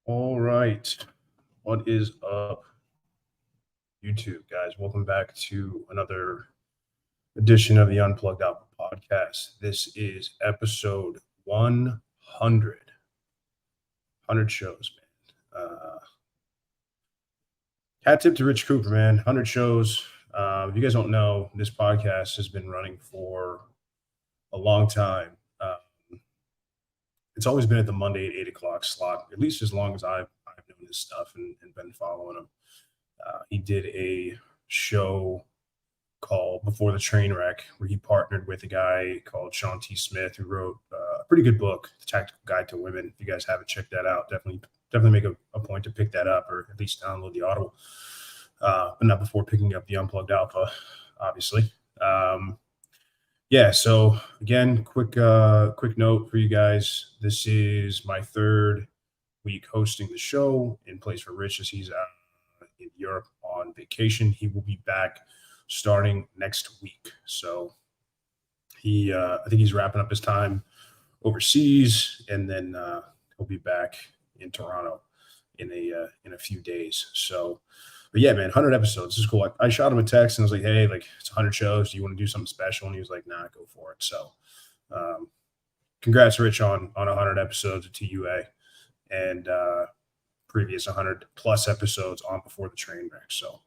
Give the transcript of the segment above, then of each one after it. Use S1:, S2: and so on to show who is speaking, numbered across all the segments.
S1: All right. What is up, YouTube guys? Welcome back to another edition of the Unplugged Out podcast. This is episode 100. 100 shows, man. Hat tip to Rich Cooper, man. 100 shows. If you guys don't know, this podcast has been running for a long time. It's always been at the Monday at 8 o'clock slot, at least as long as I've known his stuff and been following him. He did a show called Before the Trainwreck, where he partnered with a guy called Sean T. Smith, who wrote a pretty good book, The Tactical Guide to Women. If you guys haven't checked that out, definitely make a point to pick that up, or at least download the Audible, but not before picking up the Unplugged Alpha, obviously. Yeah, so again, quick note for you guys. This is my third week hosting the show in place for Rich, as he's in Europe on vacation. He will be back starting next week. So I think he's wrapping up his time overseas, and then he'll be back in Toronto in a few days. So, but yeah, man, 100 episodes. This is cool. I shot him a text and I was like, hey, like, it's 100 shows. Do you want to do something special? And he was like, nah, go for it. So congrats, Rich, on 100 episodes of TUA and previous 100 plus episodes on Before the Trainwreck. So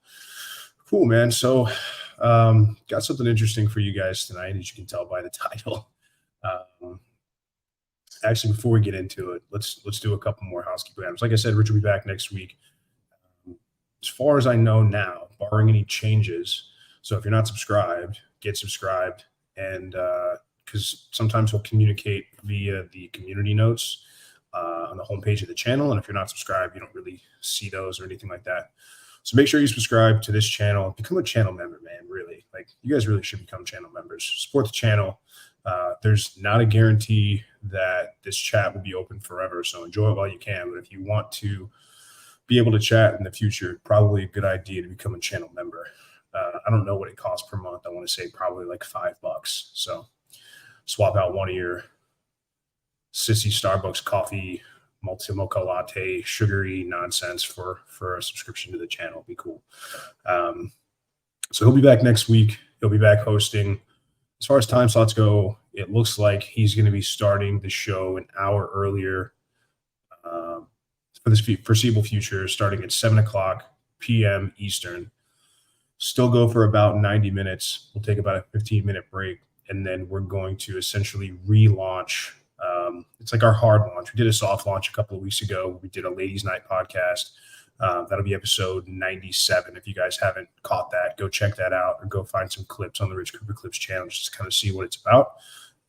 S1: cool, man. So got something interesting for you guys tonight, as you can tell by the title. Actually, before we get into it, let's do a couple more housekeeping items. Like I said, Rich will be back next week. As far as I know now, barring any changes. So if you're not subscribed, get subscribed, and because sometimes we'll communicate via the community notes on the homepage of the channel. And if you're not subscribed, you don't really see those or anything like that. So make sure you subscribe to this channel. Become a channel member, man. Really, like, you guys really should become channel members. Support the channel. There's not a guarantee that this chat will be open forever, so enjoy it while you can. But if you want to be able to chat in the future, probably a good idea to become a channel member. I don't know what it costs per month. I want to say probably like $5. So swap out one of your sissy Starbucks coffee, multi-mocha latte, sugary nonsense for a subscription to the channel. It'd be cool. So he'll be back next week. He'll be back hosting. As far as time slots go, it looks like he's going to be starting the show an hour earlier for this foreseeable future, starting at 7 o'clock p.m. Eastern. Still go for about 90 minutes. We'll take about a 15-minute break, and then we're going to essentially relaunch. It's like our hard launch. We did a soft launch a couple of weeks ago. We did a ladies' night podcast. That'll be episode 97. If you guys haven't caught that, go check that out, or go find some clips on the Rich Cooper Clips channel just to kind of see what it's about.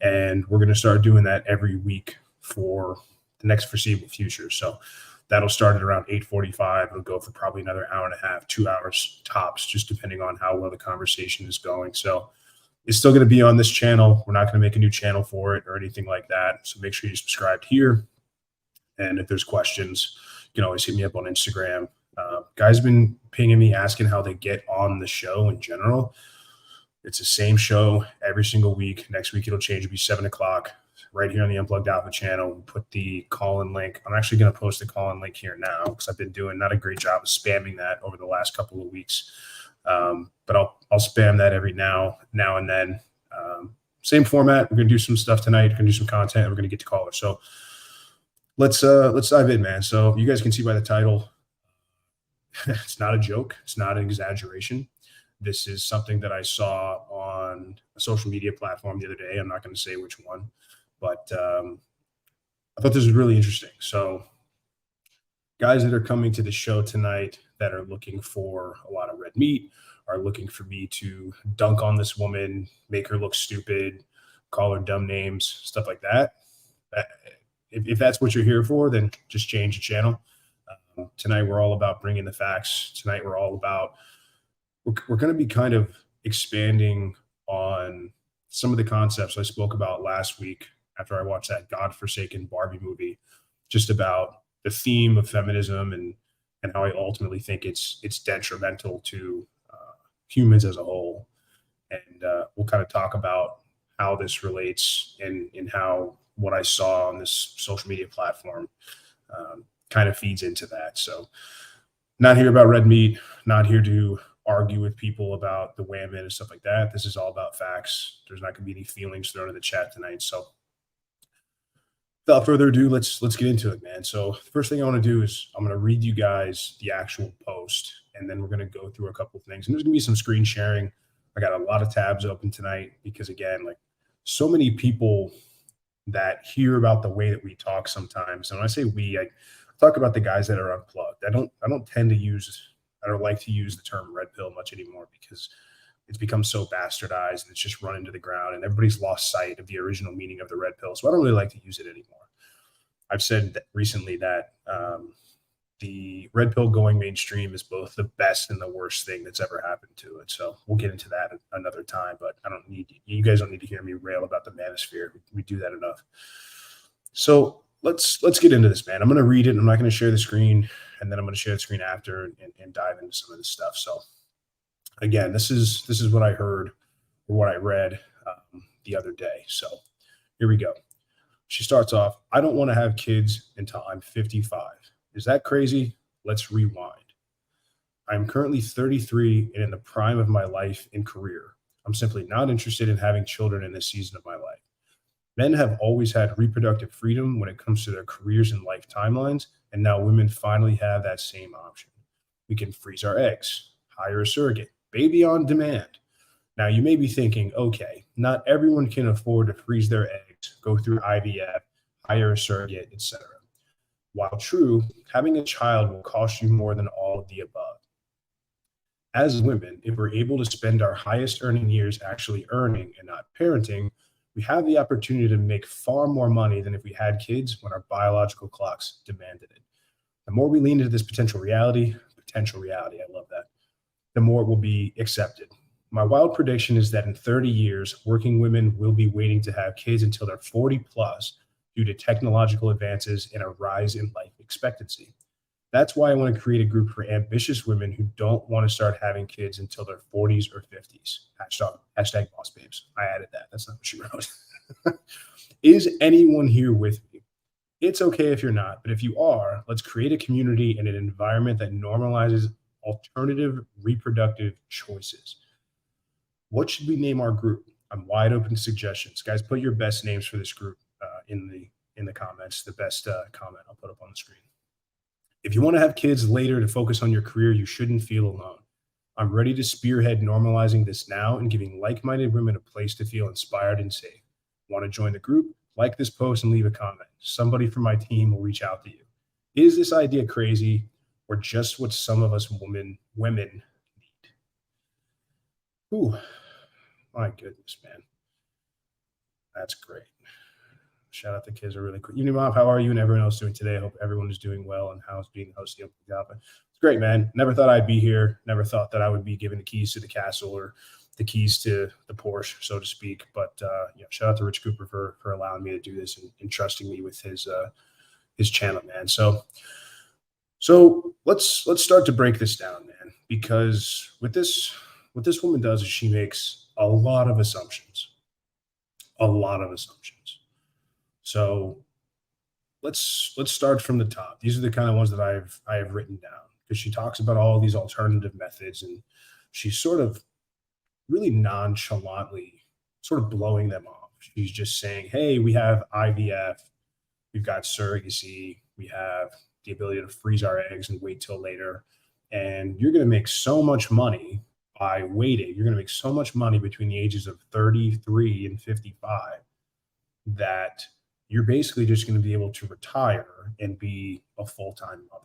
S1: And we're going to start doing that every week for the next foreseeable future. So that'll start at around 8:45. It'll go for probably another hour and a half, 2 hours tops, just depending on how well the conversation is going. So it's still going to be on this channel. We're not going to make a new channel for it or anything like that. So make sure you subscribe here. And if there's questions, you can always hit me up on Instagram. Guys have been pinging me, asking how they get on the show in general. It's the same show every single week. Next week it'll change. It'll be 7 o'clock right here on the Unplugged Alpha channel. We'll put the call-in link. I'm actually going to post the call-in link here now, because I've been doing not a great job of spamming that over the last couple of weeks. But I'll spam that every now and then. Same format. We're going to do some stuff tonight. We're going to do some content. And we're going to get to callers. So let's dive in, man. So you guys can see by the title, it's not a joke. It's not an exaggeration. This is something that I saw on a social media platform the other day. I'm not going to say which one, but I thought this was really interesting. So guys that are coming to the show tonight that are looking for a lot of red meat, are looking for me to dunk on this woman, make her look stupid, call her dumb names, stuff like that. If that's what you're here for, then just change the channel. Tonight, we're all about bringing the facts. Tonight, we're going to be kind of expanding on some of the concepts I spoke about last week after I watched that godforsaken Barbie movie, just about the theme of feminism and how I ultimately think it's detrimental to humans as a whole. And we'll kind of talk about how this relates and how what I saw on this social media platform kind of feeds into that. So not here about red meat, not here to argue with people about the women and stuff like that. This is all about facts. There's not going to be any feelings thrown in the chat tonight. So without further ado, let's get into it, man. So the first thing I want to do is I'm going to read you guys the actual post, and then we're going to go through a couple of things. And there's going to be some screen sharing. I got a lot of tabs open tonight because, again, like so many people that hear about the way that we talk sometimes. And when I say we, I talk about the guys that are unplugged. I don't tend to use, I don't like to use the term red pill much anymore because it's become so bastardized and it's just run into the ground and everybody's lost sight of the original meaning of the red pill. So I don't really like to use it anymore. I've said that recently that the red pill going mainstream is both the best and the worst thing that's ever happened to it. So we'll get into that another time, but you guys don't need to hear me rail about the manosphere. We do that enough. So let's get into this, man. I'm going to read it. I'm not going to share the screen, and then I'm going to share the screen after and dive into some of this stuff. So again, this is what I heard or what I read the other day. So here we go. She starts off, I don't want to have kids until I'm 55. Is that crazy? Let's rewind. I'm currently 33 and in the prime of my life and career. I'm simply not interested in having children in this season of my life. Men have always had reproductive freedom when it comes to their careers and life timelines, and now women finally have that same option. We can freeze our eggs, hire a surrogate, baby on demand. Now, you may be thinking, okay, not everyone can afford to freeze their eggs, go through IVF, hire a surrogate, etc. While true, having a child will cost you more than all of the above. As women, if we're able to spend our highest earning years actually earning and not parenting, we have the opportunity to make far more money than if we had kids when our biological clocks demanded it. The more we lean into this potential reality, I love that, the more it will be accepted. My wild prediction is that in 30 years, working women will be waiting to have kids until they're 40 plus due to technological advances and a rise in life expectancy. That's why I want to create a group for ambitious women who don't want to start having kids until their 40s or 50s. Hashtag boss babes. I added that. That's not what she wrote. Is anyone here with me? It's okay if you're not, but if you are, let's create a community and an environment that normalizes alternative reproductive choices. What should we name our group? I'm wide open to suggestions. Guys, put your best names for this group in the comments. The best comment I'll put up on the screen. If you want to have kids later to focus on your career, you shouldn't feel alone. I'm ready to spearhead normalizing this now and giving like-minded women a place to feel inspired and safe. Want to join the group? Like this post and leave a comment. Somebody from my team will reach out to you. Is this idea crazy or just what some of us women need? Ooh, my goodness, man. That's great. Shout out the kids are really cool. Evening, Moff. How are you and everyone else doing today? I hope everyone is doing well and how's being hosted up the Java. It's great, man. Never thought I'd be here. Never thought that I would be given the keys to the castle or the keys to the Porsche, so to speak. But shout out to Rich Cooper for allowing me to do this and trusting me with his channel, man. So let's start to break this down, man. Because what this woman does is she makes a lot of assumptions. So let's start from the top. These are the kind of ones that I have written down because she talks about all these alternative methods and she's sort of really nonchalantly sort of blowing them off. She's just saying, hey, we have IVF, we've got surrogacy, we have the ability to freeze our eggs and wait till later. And you're going to make so much money by waiting. You're going to make so much money between the ages of 33 and 55 that you're basically just going to be able to retire and be a full-time mother.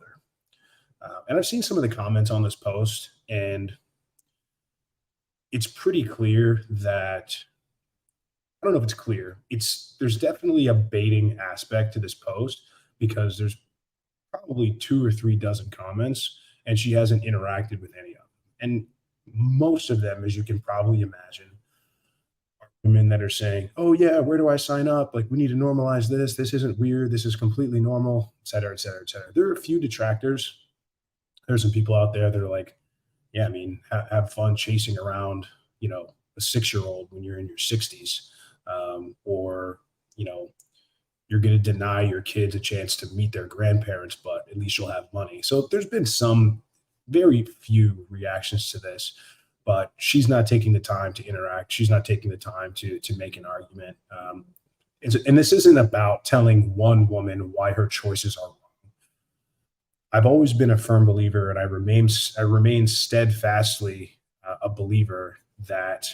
S1: And I've seen some of the comments on this post, and it's pretty clear that, I don't know if it's clear, there's definitely a baiting aspect to this post because there's probably 2 or 3 dozen comments, and she hasn't interacted with any of them. And most of them, as you can probably imagine, women that are saying, oh yeah, where do I sign up? Like, we need to normalize this. This isn't weird. This is completely normal, et cetera, et cetera, et cetera. There are a few detractors. There's some people out there that are like, yeah, I mean, have fun chasing around, a 6-year-old when you're in your 60s, or, you're going to deny your kids a chance to meet their grandparents, but at least you'll have money. So there's been some very few reactions to this, but she's not taking the time to interact. She's not taking the time to make an argument. And this isn't about telling one woman why her choices are wrong. I've always been a firm believer, and I remain steadfastly a believer that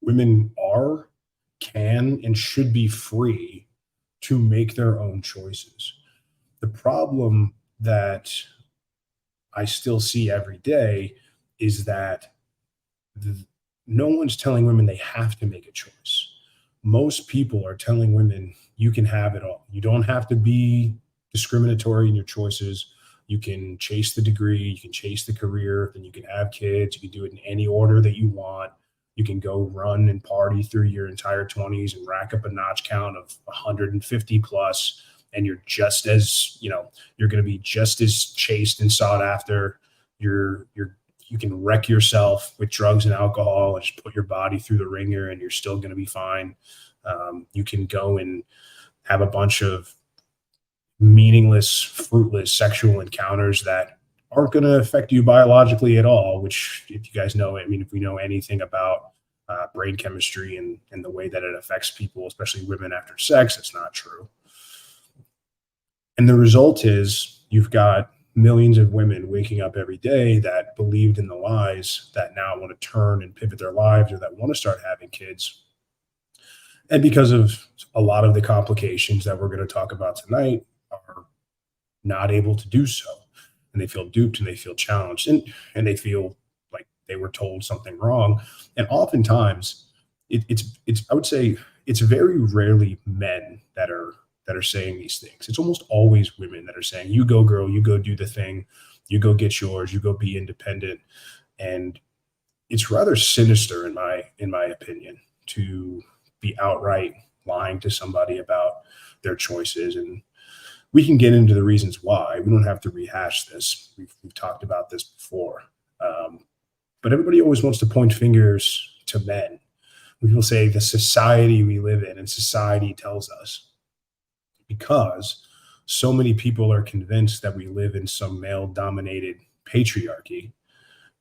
S1: women are, can, and should be free to make their own choices. The problem that I still see every day is that no one's telling women they have to make a choice. Most people are telling women you can have it all. You don't have to be discriminatory in your choices. You can chase the degree, you can chase the career, then you can have kids, you can do it in any order that you want. You can go run and party through your entire 20s and rack up a notch count of 150 plus, and you're just as, you're going to be just as chased and sought after. You can wreck yourself with drugs and alcohol and just put your body through the ringer, and you're still going to be fine. You can go and have a bunch of meaningless, fruitless sexual encounters that aren't going to affect you biologically at all, which, if you guys know, if we know anything about brain chemistry and the way that it affects people, especially women after sex, it's not true. And the result is you've got millions of women waking up every day that believed in the lies, that now want to turn and pivot their lives, or that want to start having kids. And because of a lot of the complications that we're going to talk about tonight, are not able to do so. And they feel duped, and they feel challenged, and they feel like they were told something wrong. And oftentimes it's I would say it's very rarely men that are saying these things. It's almost always women that are saying, you go girl, you go do the thing, you go get yours, you go be independent. And it's rather sinister in my opinion to be outright lying to somebody about their choices. And we can get into the reasons why. We don't have to rehash this. We've talked about this before. But everybody always wants to point fingers to men. People say the society we live in, and society tells us, because so many people are convinced that we live in some male-dominated patriarchy,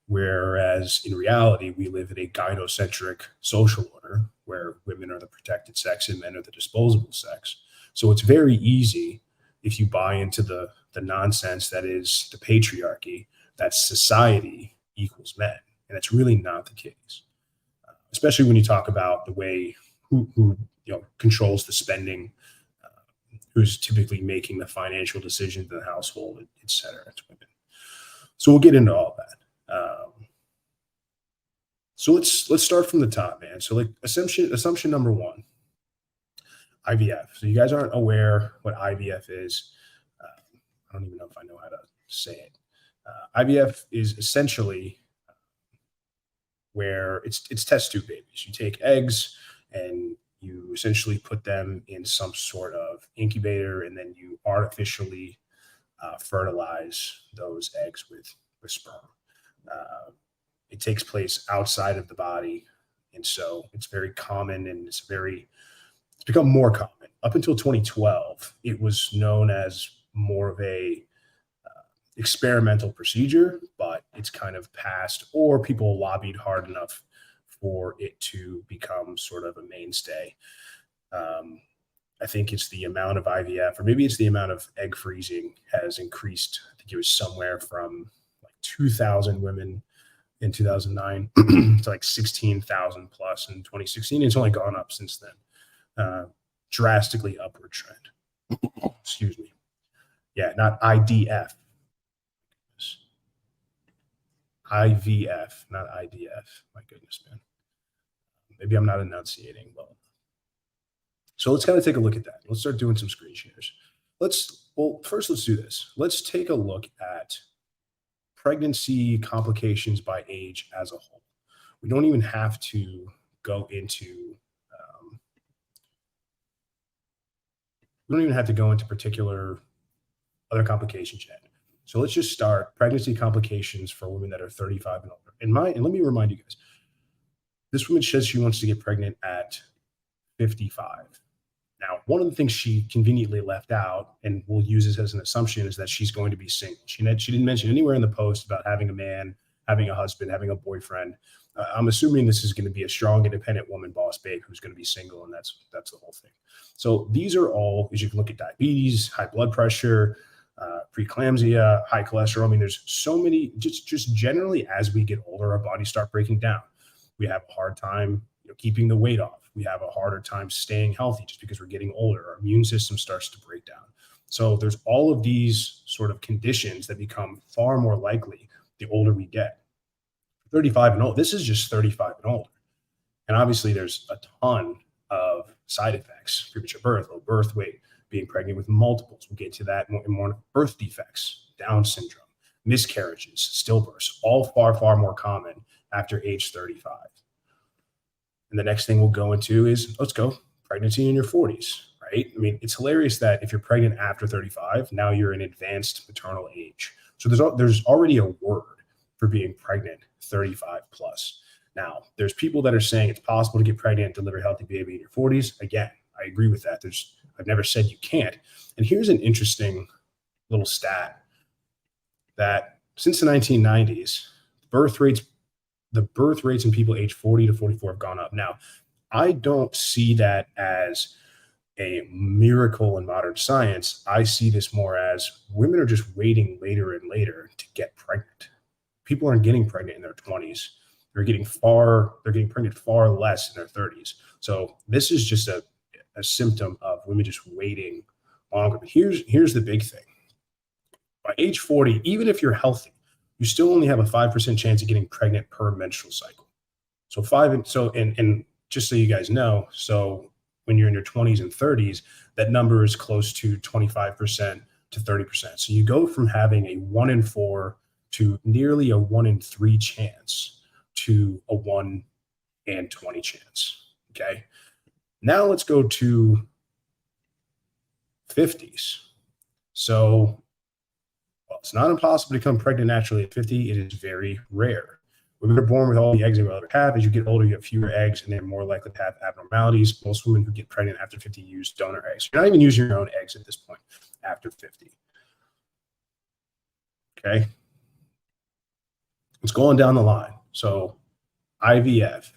S1: whereas in reality, we live in a gynocentric social order where women are the protected sex and men are the disposable sex. So it's very easy, if you buy into the nonsense that is the patriarchy, that society equals men. And it's really not the case, especially when you talk about the way who controls the spending, who's typically making the financial decisions in the household, et cetera. It's women. So we'll get into all that. So let's start from the top, man. So like assumption number one, IVF. So you guys aren't aware what IVF is. I don't even know if I know how to say it. IVF is essentially where it's test tube babies. You take eggs and you essentially put them in some sort of incubator, and then you artificially fertilize those eggs with sperm. It takes place outside of the body, and so it's very common, and it's become more common. Up until 2012, it was known as more of a experimental procedure, but it's kind of passed, or people lobbied hard enough for it to become sort of a mainstay. I think it's the amount of IVF, or maybe it's the amount of egg freezing has increased. I think it was somewhere from like 2,000 women in 2009 to like 16,000 plus in 2016. It's only gone up since then. Drastically upward trend. Excuse me. Yeah, not IDF. IVF, not IDF. My goodness, man. Maybe I'm not enunciating well. So let's kind of take a look at that. Let's start doing some screen shares. First let's do this. Let's take a look at pregnancy complications by age as a whole. We don't even have to go into particular other complications yet. So let's just start pregnancy complications for women that are 35 and older. And let me remind you guys, this woman says she wants to get pregnant at 55. Now, one of the things she conveniently left out, and we'll use this as an assumption, is that she's going to be single. She didn't mention anywhere in the post about having a man, having a husband, having a boyfriend. I'm assuming this is going to be a strong, independent woman, boss babe, who's going to be single, and that's the whole thing. So these are all, as you can look at diabetes, high blood pressure, preeclampsia, high cholesterol. I mean, there's so many. Just generally, as we get older, our bodies start breaking down. We have a hard time, keeping the weight off. We have a harder time staying healthy just because we're getting older. Our immune system starts to break down. So there's all of these sort of conditions that become far more likely the older we get. 35 and old, this is just 35 and older. And obviously there's a ton of side effects: premature birth, low birth weight, being pregnant with multiples. We'll get to that more. Birth defects, Down syndrome, miscarriages, stillbirths, all far, far more common after age 35. And the next thing we'll go into is, let's go, pregnancy in your 40s, right? I mean, it's hilarious that if you're pregnant after 35, now you're in advanced maternal age. So there's already a word for being pregnant 35 plus. Now, there's people that are saying it's possible to get pregnant and deliver a healthy baby in your 40s. Again, I agree with that. I've never said you can't. And here's an interesting little stat that since the 1990s, the birth rates in people age 40 to 44 have gone up. Now, I don't see that as a miracle in modern science. I see this more as women are just waiting later and later to get pregnant. People aren't getting pregnant in their 20s. They're getting pregnant far less in their 30s. So this is just a symptom of women just waiting longer. But here's the big thing. By age 40, even if you're healthy, you still only have a 5% chance of getting pregnant per menstrual cycle. And just so you guys know, so when you're in your 20s and 30s, that number is close to 25% to 30%. So you go from having a 1 in 4 to nearly a 1 in 3 chance to a 1 in 20 chance. Okay. Now let's go to 50s. So it's not impossible to become pregnant naturally at 50. It is very rare. Women are born with all the eggs they will ever have. As you get older, you have fewer eggs, and they're more likely to have abnormalities. Most women who get pregnant after 50 use donor eggs. You're not even using your own eggs at this point after 50. Okay. Let's go on down the line. So IVF.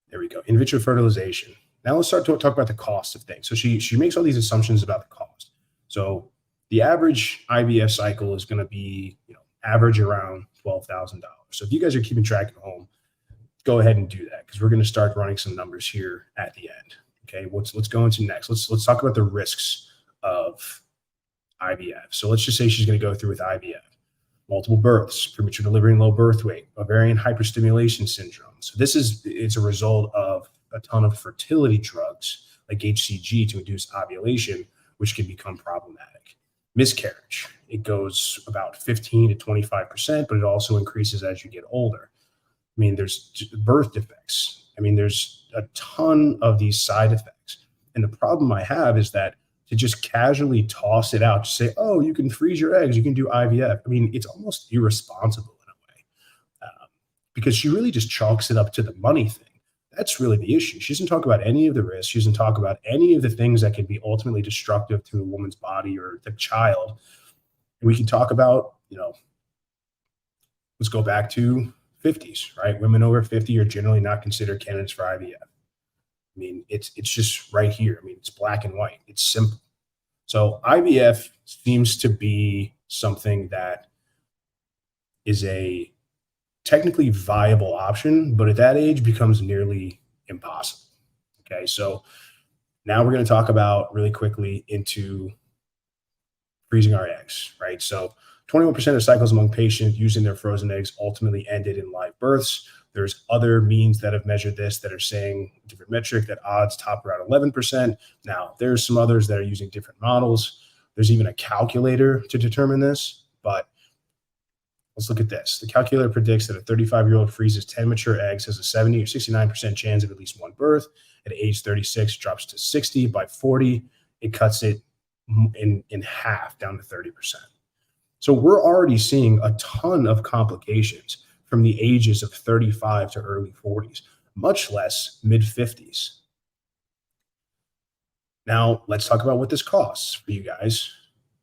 S1: There we go. In vitro fertilization. Now let's start to talk about the cost of things. So she makes all these assumptions about the cost. So the average IVF cycle is going to be, average around $12,000. So if you guys are keeping track at home, go ahead and do that, because we're going to start running some numbers here at the end. Okay, let's go into next. Let's talk about the risks of IVF. So let's just say she's going to go through with IVF. Multiple births, premature delivery and low birth weight, ovarian hyperstimulation syndrome. So it's a result of a ton of fertility drugs like HCG to induce ovulation, which can become problematic. Miscarriage, it goes about 15 to 25%, but it also increases as you get older. I mean, there's birth defects. I mean, there's a ton of these side effects. And the problem I have is that to just casually toss it out, to say, oh, you can freeze your eggs, you can do IVF. I mean, it's almost irresponsible in a way, because she really just chalks it up to the money thing. That's really the issue. She doesn't talk about any of the risks. She doesn't talk about any of the things that can be ultimately destructive to a woman's body or the child. And we can talk about, let's go back to 50s, right? Women over 50 are generally not considered candidates for IVF. I mean, it's just right here. I mean, it's black and white. It's simple. So IVF seems to be something that is a technically viable option, but at that age becomes nearly impossible. Okay, so now we're going to talk about really quickly into freezing our eggs, right? So 21% of cycles among patients using their frozen eggs ultimately ended in live births. There's other means that have measured this that are saying a different metric, that odds top around 11%. Now, there's some others that are using different models. There's even a calculator to determine this, but let's look at this. The calculator predicts that a 35-year-old freezes 10 mature eggs, has a 70 or 69% chance of at least one birth. At age 36, drops to 60. By 40, it cuts it in half, down to 30%. So we're already seeing a ton of complications from the ages of 35 to early 40s, much less mid 50s. Now, let's talk about what this costs for you guys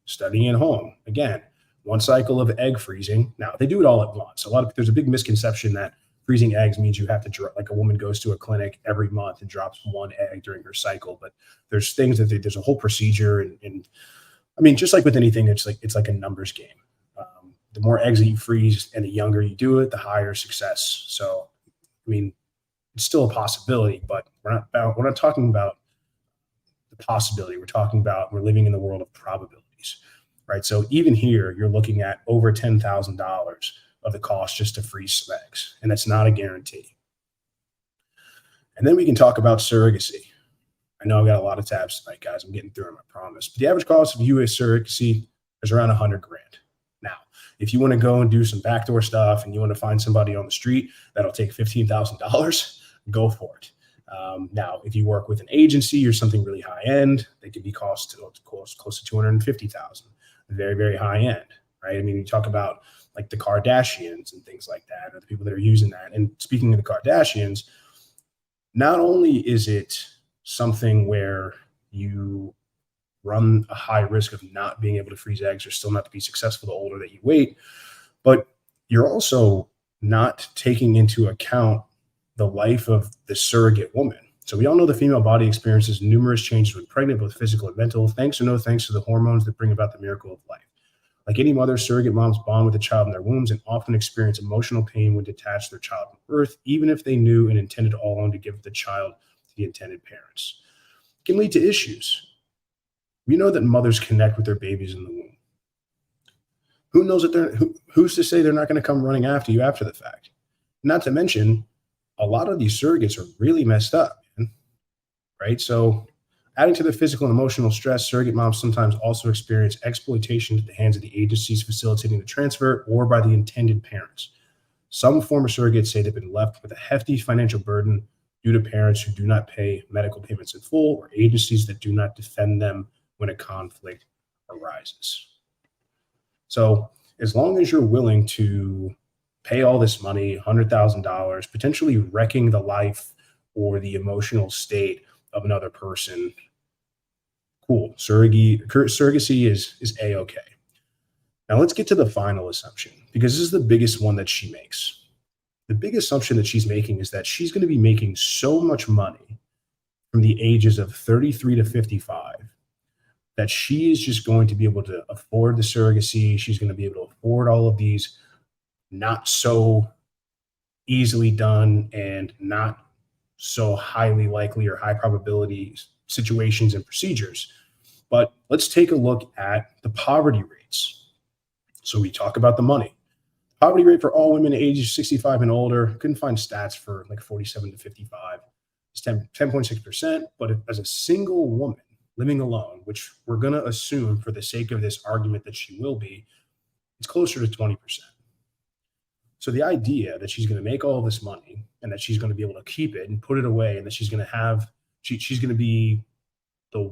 S1: studying at home. Again, one cycle of egg freezing. Now, they do it all at once. There's a big misconception that freezing eggs means you have to, like a woman goes to a clinic every month and drops one egg during her cycle. But there's things there's a whole procedure. And I mean, just like with anything, it's like a numbers game. The more eggs that you freeze and the younger you do it, the higher success. So, I mean, it's still a possibility, but we're not talking about the possibility. We're living in the world of probabilities, right? So even here, you're looking at over $10,000 of the cost just to freeze some eggs, and that's not a guarantee. And then we can talk about surrogacy. I know I've got a lot of tabs tonight, guys. I'm getting through them, I promise. But the average cost of U.S. surrogacy is around $100,000. Now, if you want to go and do some backdoor stuff and you want to find somebody on the street that'll take $15,000, go for it. Now, if you work with an agency or something really high end, they could be close to $250,000, very, very high end, right? I mean, you talk about like the Kardashians and things like that, or the people that are using that. And speaking of the Kardashians, not only is it something where you run a high risk of not being able to freeze eggs or still not to be successful the older that you wait, but you're also not taking into account the life of the surrogate woman. So we all know the female body experiences numerous changes when pregnant, both physical and mental, thanks or no thanks to the hormones that bring about the miracle of life. Like any mother, surrogate moms bond with the child in their wombs and often experience emotional pain when detached their child from birth, even if they knew and intended all along to give the child to the intended parents. It can lead to issues. We know that mothers connect with their babies in the womb. Who knows that who's to say they're not going to come running after you after the fact? Not to mention, a lot of these surrogates are really messed up, man, right? So adding to the physical and emotional stress, surrogate moms sometimes also experience exploitation at the hands of the agencies facilitating the transfer or by the intended parents. Some former surrogates say they've been left with a hefty financial burden due to parents who do not pay medical payments in full or agencies that do not defend them when a conflict arises. So as long as you're willing to pay all this money, $100,000, potentially wrecking the life or the emotional state of another person, cool. Surrogacy is A-okay. Now let's get to the final assumption, because this is the biggest one that she makes. The big assumption that she's making is that she's going to be making so much money from the ages of 33 to 55 that she is just going to be able to afford the surrogacy. She's going to be able to afford all of these not so easily done and not so highly likely or high probability situations and procedures. But let's take a look at the poverty rates. So we talk about the money. Poverty rate for all women ages 65 and older, couldn't find stats for like 47 to 55. It's 10.6%, but as a single woman living alone, which we're going to assume for the sake of this argument that she will be, it's closer to 20%. So the idea that she's going to make all this money and that she's going to be able to keep it and put it away, and that she's going to have, she's going to be the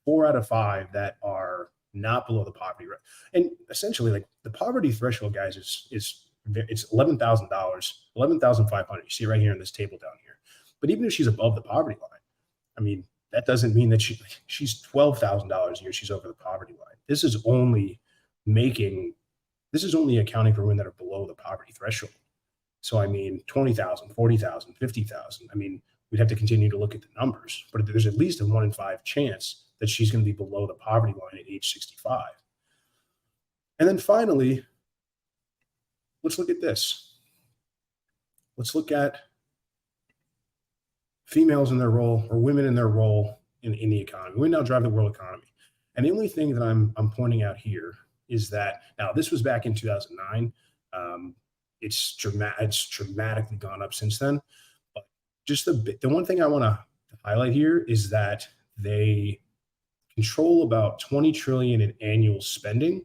S1: 4 out of 5 that are not below the poverty rate. And essentially, like, the poverty threshold, guys, it's $11,000, $11,500. You see it right here in this table down here. But even if she's above the poverty line, I mean, that doesn't mean that she's $12,000 a year. She's over the poverty line. This is only accounting for women that are below the poverty threshold. So, I mean, 20,000, 40,000, 50,000. I mean, we'd have to continue to look at the numbers, but there's at least a 1 in 5 chance that she's going to be below the poverty line at age 65. And then finally, let's look at this. Let's look at females in their role, or women in their role in the economy. Women now drive the world economy. And the only thing that I'm pointing out here is that, now this was back in 2009. It's dramatically gone up since then. But just the one thing I want to highlight here is that they control about 20 trillion in annual spending,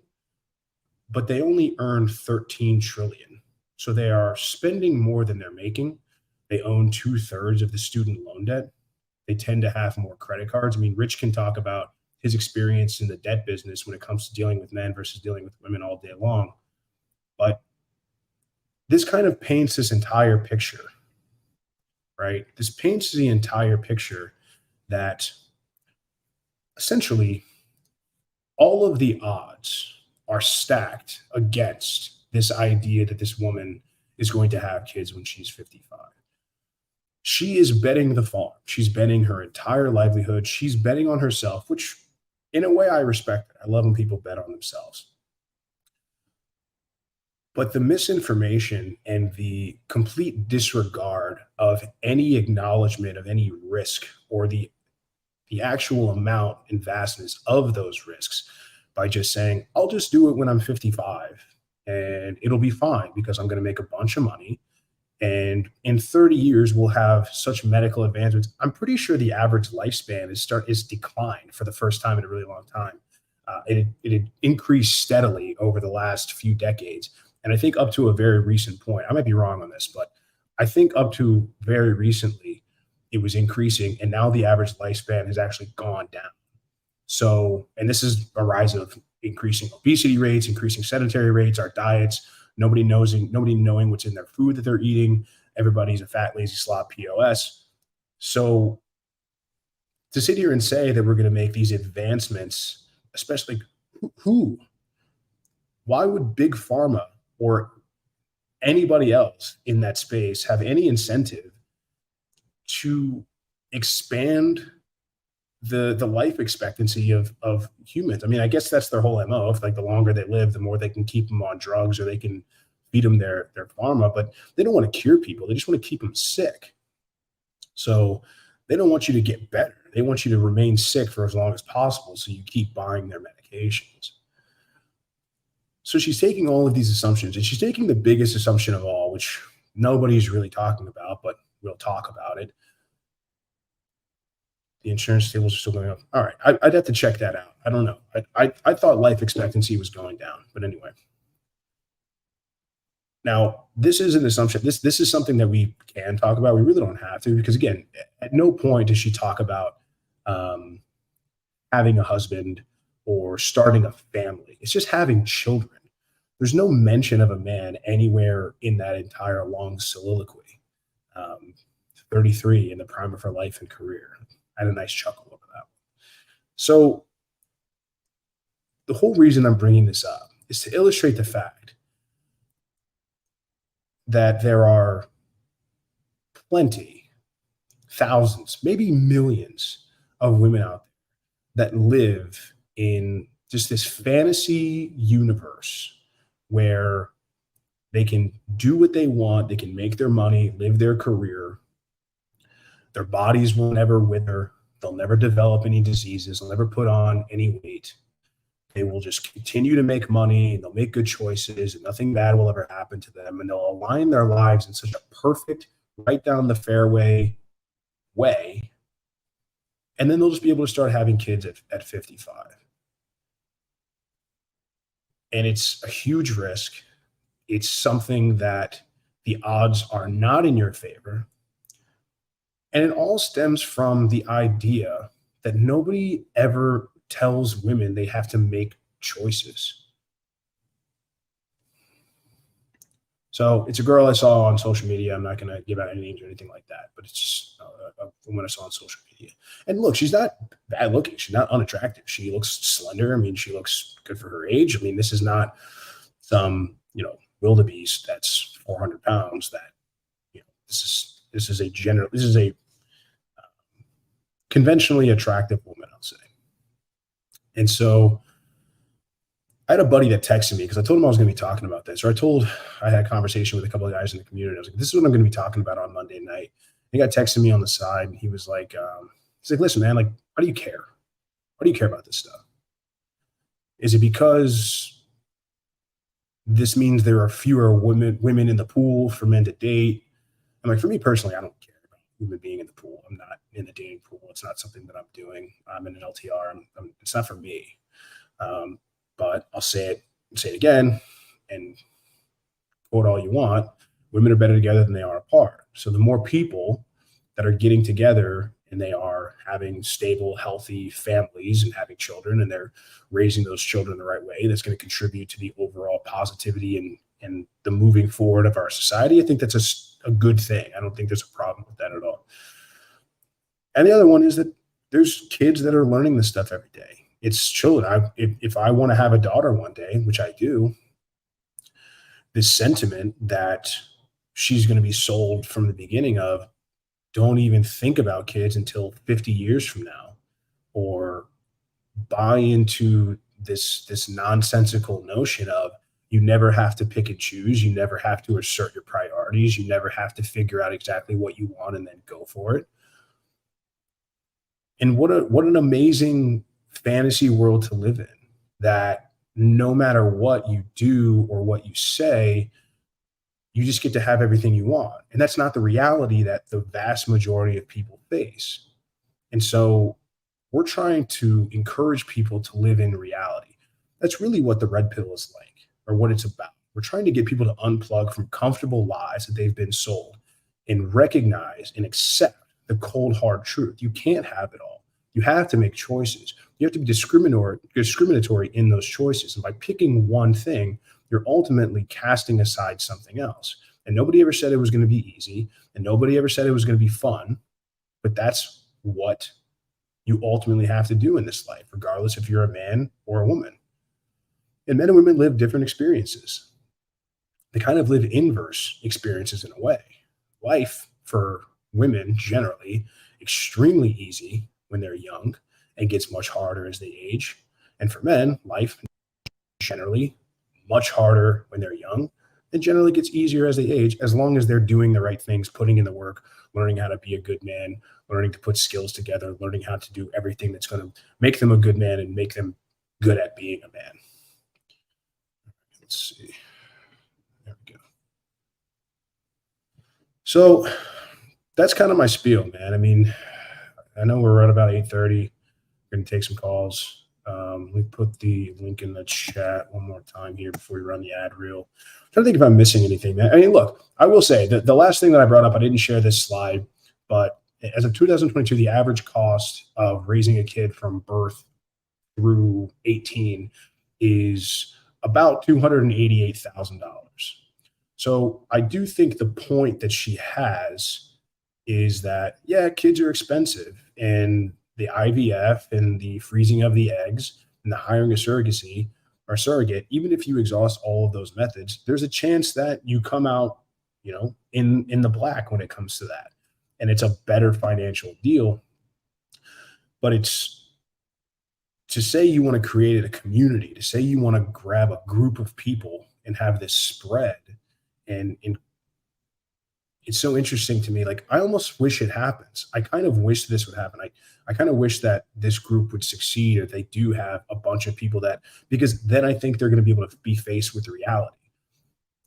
S1: but they only earn 13 trillion. So they are spending more than they're making. They own 2/3 of the student loan debt. They tend to have more credit cards. I mean, Rich can talk about his experience in the debt business when it comes to dealing with men versus dealing with women all day long. But this kind of paints this entire picture, right? This paints the entire picture that essentially all of the odds are stacked against this idea that this woman is going to have kids when she's 55. She is betting the farm. She's betting her entire livelihood. She's betting on herself, which in a way I respect it. I love when people bet on themselves. But the misinformation and the complete disregard of any acknowledgement of any risk or the actual amount and vastness of those risks by just saying, I'll just do it when I'm 55 and it'll be fine because I'm going to make a bunch of money. And in 30 years, we'll have such medical advancements. I'm pretty sure the average lifespan is declined for the first time in a really long time. It had increased steadily over the last few decades. And I think up to a very recent point, I might be wrong on this, but I think up to very recently, it was increasing. And now the average lifespan has actually gone down. So, and this is a rise of increasing obesity rates, increasing sedentary rates, our diets, nobody knowing what's in their food that they're eating. Everybody's a fat, lazy slob POS. So to sit here and say that we're going to make these advancements, especially why would Big Pharma or anybody else in that space have any incentive to expand the life expectancy of humans? I mean, I guess that's their whole MO. If like the longer they live, the more they can keep them on drugs or they can feed them their pharma, but they don't want to cure people. They just want to keep them sick. So they don't want you to get better. They want you to remain sick for as long as possible. So you keep buying their medications. So she's taking all of these assumptions and she's taking the biggest assumption of all, which nobody's really talking about, but we'll talk about it. The insurance tables are still going up. All right. I'd have to check that out. I don't know. I thought life expectancy was going down, but anyway. Now, this is an assumption. This is something that we can talk about. We really don't have to, because again, at no point does she talk about having a husband or starting a family. It's just having children. There's no mention of a man anywhere in that entire long soliloquy. 33 in the prime of her life and career. I had a nice chuckle over that. So the whole reason I'm bringing this up is to illustrate the fact that there are plenty, thousands, maybe millions of women out there that live in just this fantasy universe where they can do what they want, they can make their money, live their career. Their bodies will never wither. They'll never develop any diseases. They'll never put on any weight. They will just continue to make money. And they'll make good choices and nothing bad will ever happen to them. And they'll align their lives in such a perfect, right down the fairway way. And then they'll just be able to start having kids at 55. And it's a huge risk. It's something that the odds are not in your favor. And it all stems from the idea that nobody ever tells women they have to make choices. So it's a girl I saw on social media. I'm not going to give out any names or anything like that, but it's just a woman I saw on social media. And look, she's not bad looking. She's not unattractive. She looks slender. I mean, she looks good for her age. I mean, this is not some, wildebeest that's 400 pounds that, this is a conventionally attractive woman, I'll say. And so I had a buddy that texted me because I told him I was going to be talking about this, or I had a conversation with a couple of guys in the community. I was like, this is what I'm going to be talking about on Monday night. He got texting me on the side and he was like, listen, man, like, why do you care? Why do you care about this stuff? Is it because this means there are fewer women in the pool for men to date? I'm like, for me personally, I don't care about women being in the pool. I'm not in the dating pool. It's not something that I'm doing. I'm in an LTR. It's not for me. But I'll say it again, and quote all you want, women are better together than they are apart. So the more people that are getting together and they are having stable, healthy families and having children, and they're raising those children the right way, that's going to contribute to the overall positivity and the moving forward of our society. I think that's a good thing. I don't think there's a problem with that at all. And the other one is that there's kids that are learning this stuff every day. It's children. If I want to have a daughter one day, which I do, this sentiment that she's going to be sold from the beginning of, don't even think about kids until 50 years from now, or buy into this nonsensical notion of you never have to pick and choose, you never have to assert your priorities, you never have to figure out exactly what you want and then go for it. And what an amazing fantasy world to live in, that no matter what you do or what you say, you just get to have everything you want. And that's not the reality that the vast majority of people face. And so we're trying to encourage people to live in reality. That's really what the red pill is like, or what it's about. We're trying to get people to unplug from comfortable lies that they've been sold and recognize and accept the cold, hard truth. You can't have it all. You have to make choices. You have to be discriminatory in those choices. And by picking one thing, you're ultimately casting aside something else. And nobody ever said it was going to be easy, and nobody ever said it was going to be fun, but that's what you ultimately have to do in this life, regardless if you're a man or a woman. And men and women live different experiences. They kind of live inverse experiences in a way. Life for women generally extremely easy when they're young and gets much harder as they age. And for men, life generally much harder when they're young and generally gets easier as they age, as long as they're doing the right things, putting in the work, learning how to be a good man, learning to put skills together, learning how to do everything that's going to make them a good man and make them good at being a man. Let's see. There we go. So that's kind of my spiel, man. I mean, I know we're at about 8:30. We're going to take some calls. Let me put the link in the chat one more time here before we run the ad reel. I'm trying to think if I'm missing anything, man. I mean, look, I will say that the last thing that I brought up, I didn't share this slide, but as of 2022, the average cost of raising a kid from birth through 18 is about $288,000. So I do think the point that she has is that, yeah, kids are expensive, and the IVF and the freezing of the eggs and the hiring a surrogate, even if you exhaust all of those methods, there's a chance that you come out, in the black when it comes to that. And it's a better financial deal. But it's to say you want to create a community, to say you want to grab a group of people and have this spread. And it's so interesting to me. Like, I almost wish it happens. I kind of wish this would happen. I kind of wish that this group would succeed, or they do have a bunch of people because then I think they're going to be able to be faced with reality.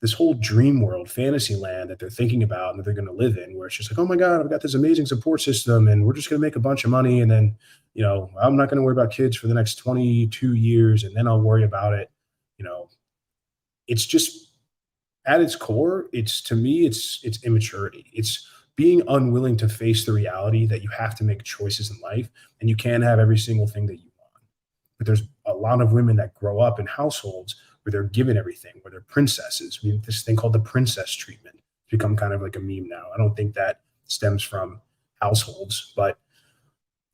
S1: This whole dream world, fantasy land that they're thinking about and that they're going to live in, where it's just like, oh my God, I've got this amazing support system and we're just going to make a bunch of money. And then, I'm not going to worry about kids for the next 22 years. And then I'll worry about it. It's just, at its core, to me, it's immaturity. It's being unwilling to face the reality that you have to make choices in life and you can't have every single thing that you want. But there's a lot of women that grow up in households where they're given everything, where they're princesses. I mean, this thing called the princess treatment has become kind of like a meme now. I don't think that stems from households, but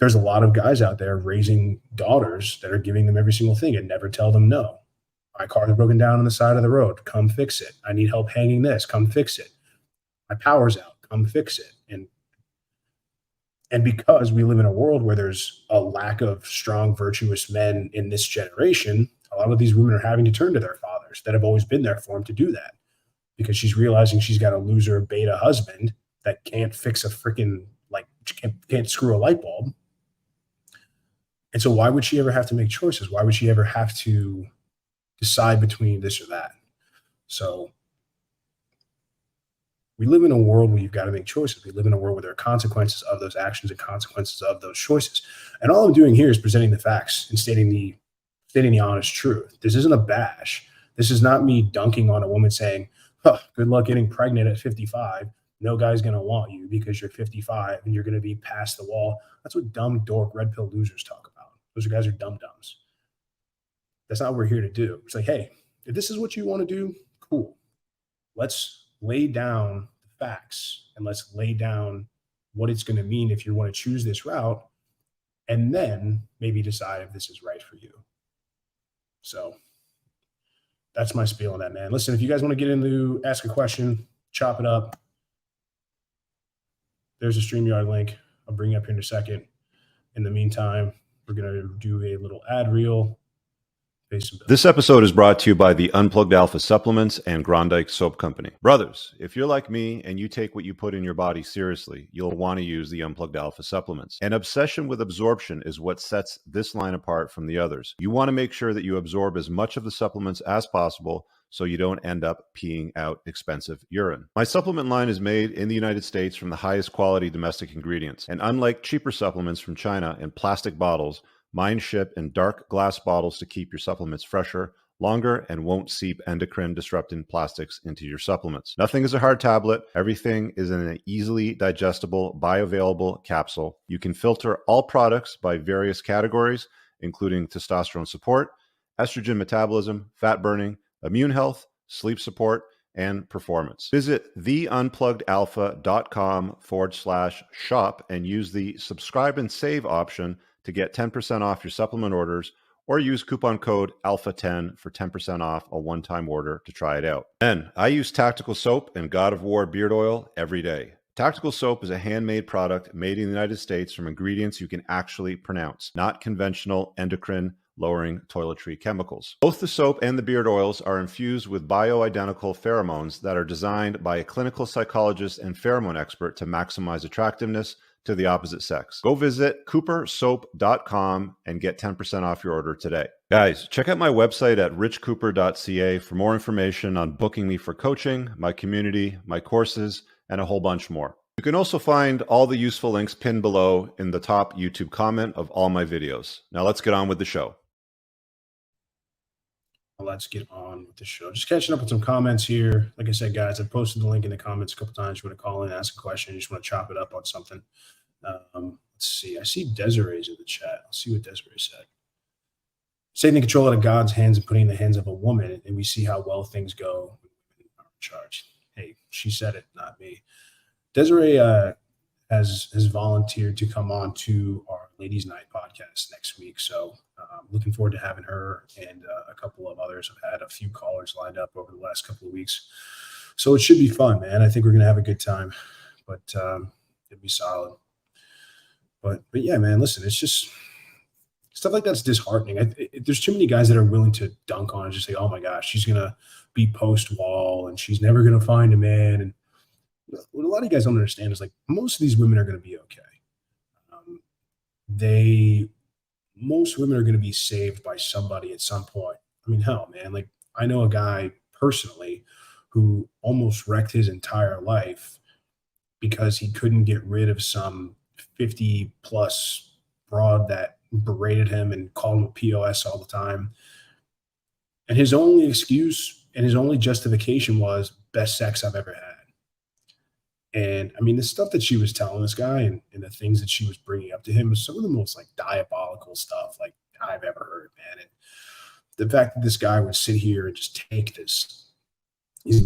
S1: there's a lot of guys out there raising daughters that are giving them every single thing and never tell them no. My car is broken down on the side of the road. Come fix it. I need help hanging this. Come fix it. My power's out. Come fix it. And because we live in a world where there's a lack of strong, virtuous men in this generation, a lot of these women are having to turn to their fathers that have always been there for them to do that, because she's realizing she's got a loser beta husband that can't fix a freaking, can't screw a light bulb. And so why would she ever have to make choices? Why would she ever have to decide between this or that? So we live in a world where you've got to make choices. We live in a world where there are consequences of those actions and consequences of those choices. And all I'm doing here is presenting the facts and stating the honest truth. This isn't a bash. This is not me dunking on a woman saying, good luck getting pregnant at 55. No guy's going to want you because you're 55 and you're going to be past the wall. That's what dumb, dork, red pill losers talk about. Those guys are dum-dums. That's not what we're here to do. It's like, hey, if this is what you want to do, cool. Let's lay down the facts and let's lay down what it's going to mean if you want to choose this route. and then maybe decide if this is right for you. So that's my spiel on that, man. Listen, if you guys want to get into ask a question, chop it up. There's a StreamYard link. I'll bring you up here in a second. In the meantime, we're going to do a little ad reel.
S2: This episode is brought to you by the Unplugged Alpha Supplements and Grondike Soap Company. Brothers, if you're like me and you take what you put in your body seriously, you'll want to use the Unplugged Alpha Supplements. An obsession with absorption is what sets this line apart from the others. You want to make sure that you absorb as much of the supplements as possible so you don't end up peeing out expensive urine. My supplement line is made in the United States from the highest quality domestic ingredients. And unlike cheaper supplements from China in plastic bottles, mine ship in dark glass bottles to keep your supplements fresher, longer, and won't seep endocrine disrupting plastics into your supplements. Nothing is a hard tablet. Everything is in an easily digestible, bioavailable capsule. You can filter all products by various categories, including testosterone support, estrogen metabolism, fat burning, immune health, sleep support, and performance. Visit theunpluggedalpha.com/shop and use the subscribe and save option to get 10% off your supplement orders, or use coupon code ALPHA10 for 10% off a one-time order to try it out. Then, I use Tactical Soap and God of War beard oil every day. Tactical Soap is a handmade product made in the United States from ingredients you can actually pronounce, not conventional endocrine-lowering toiletry chemicals. Both the soap and the beard oils are infused with bioidentical pheromones that are designed by a clinical psychologist and pheromone expert to maximize attractiveness to the opposite sex. Go visit coopersoap.com and get 10% off your order today. Guys, check out my website at richcooper.ca for more information on booking me for coaching, my community, my courses, and a whole bunch more. You can also find all the useful links pinned below in the top YouTube comment of all my videos. Now let's get on with the show.
S1: Let's get on with the show. Just catching up with some comments here. Like I said, guys, I posted the link in the comments a couple times. You want to call in, ask a question, you just want to chop it up on something. Let's see. I see Desiree's in the chat. Let's see what Desiree said. Taking control out of God's hands and putting in the hands of a woman, and we see how well things go when women are in charge. Hey, she said it, not me. Desiree has volunteered to come on to our Ladies Night podcast next week. So looking forward to having her and a couple of others. I've had a few callers lined up over the last couple of weeks. So it should be fun, man. I think we're going to have a good time, but it'll be solid. But yeah, man, listen, it's just stuff like that's disheartening. There's too many guys that are willing to dunk on and just say, oh my gosh, she's going to be post-wall and she's never going to find a man. And what a lot of you guys don't understand is like most of these women are going to be okay. Most women are going to be saved by somebody at some point. I mean, hell, man, like I know a guy personally who almost wrecked his entire life because he couldn't get rid of some 50 plus broad that berated him and called him a POS all the time. And his only excuse and his only justification was best sex I've ever had. And I mean, the stuff that she was telling this guy and the things that she was bringing up to him was some of the most like diabolical stuff like I've ever heard, man. And the fact that this guy would sit here and just take these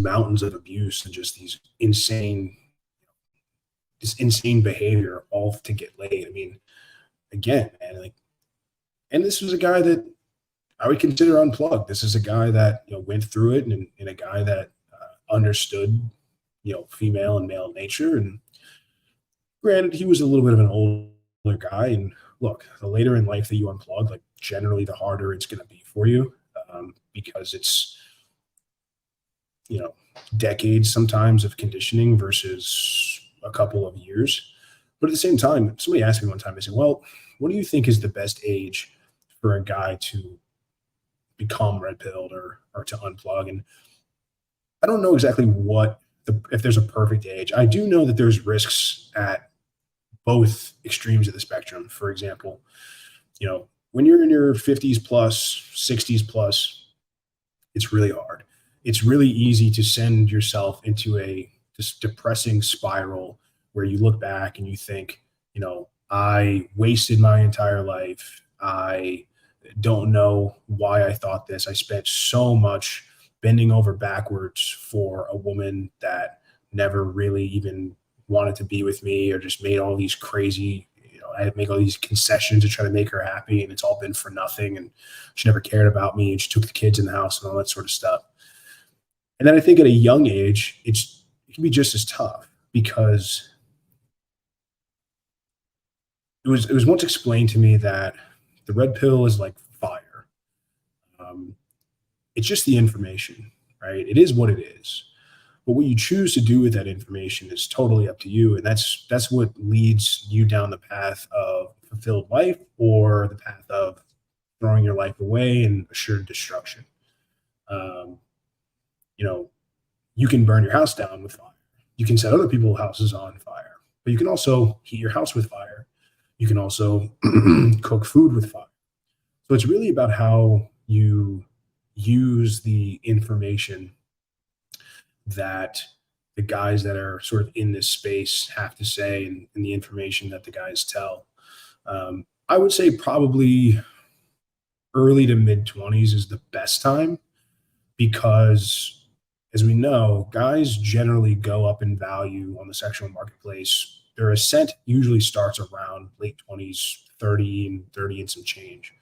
S1: mountains of abuse and just this insane behavior all to get laid. I mean, again, man, like, and this was a guy that I would consider unplugged. This is a guy that, went through it and a guy that understood, female and male nature. And granted, he was a little bit of an older guy. And look, the later in life that you unplug, like generally the harder it's going to be for you because it's, decades sometimes of conditioning versus a couple of years. But at the same time, somebody asked me one time, they said, well, what do you think is the best age for a guy to become red-pilled or to unplug? And I don't know exactly if there's a perfect age. I do know that there's risks at both extremes of the spectrum. For example, when you're in your 50s plus, 60s plus, it's really hard. It's really easy to send yourself into this depressing spiral where you look back and you think, I wasted my entire life. I don't know why I thought this. I spent so much bending over backwards for a woman that never really even wanted to be with me or just made all these crazy, I make all these concessions to try to make her happy, and it's all been for nothing. And she never cared about me, and she took the kids in the house and all that sort of stuff. And then I think at a young age, it can be just as tough, because it was once explained to me that the red pill is like fire. It's just the information, right? It is what it is. But what you choose to do with that information is totally up to you. And that's what leads you down the path of fulfilled life, or the path of throwing your life away and assured destruction. You can burn your house down with fire. You can set other people's houses on fire, but you can also heat your house with fire. You can also cook food with fire. So it's really about how you use the information that the guys that are sort of in this space have to say, and the information that the guys tell. I would say probably early to mid 20s is the best time, because as we know, guys generally go up in value on the sexual marketplace. Their ascent usually starts around late 20s, 30 and some change.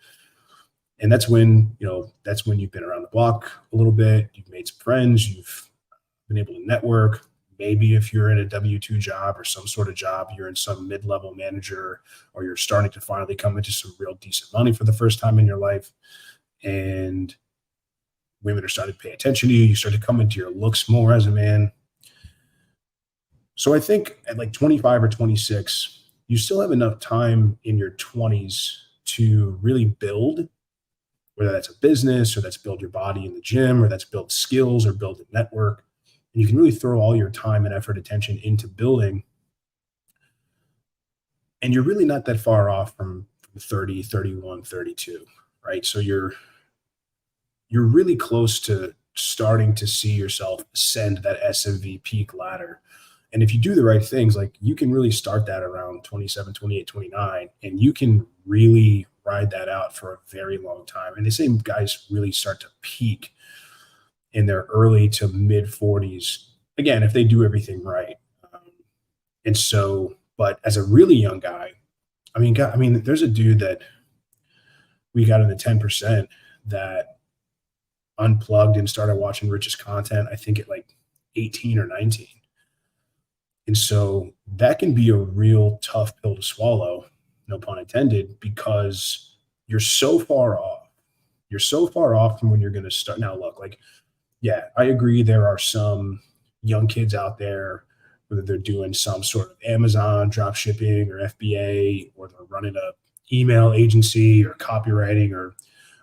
S1: And that's when you've been around the block a little bit, you've made some friends, you've been able to network. Maybe if you're in a W-2 job or some sort of job, you're in some mid-level manager, or you're starting to finally come into some real decent money for the first time in your life. And women are starting to pay attention to you. You start to come into your looks more as a man. So I think at like 25 or 26, you still have enough time in your 20s to really build, whether that's a business, or that's build your body in the gym, or that's build skills, or build a network. And you can really throw all your time and effort, attention into building. And you're really not that far off from 30, 31, 32, right? So you're really close to starting to see yourself ascend that SMV peak ladder. And if you do the right things, like, you can really start that around 27, 28, 29, and you can really ride that out for a very long time. And the same guys really start to peak in their early to mid 40s, again, if they do everything right. But as a really young guy, there's a dude that we got in the 10% that unplugged and started watching Rich's content, I think at like 18 or 19. And so that can be a real tough pill to swallow, no pun intended, because you're so far off. You're so far off from when you're going to start. Now, look, like, yeah, I agree. There are some young kids out there, whether they're doing some sort of Amazon drop shipping or FBA, or they're running a email agency or copywriting, or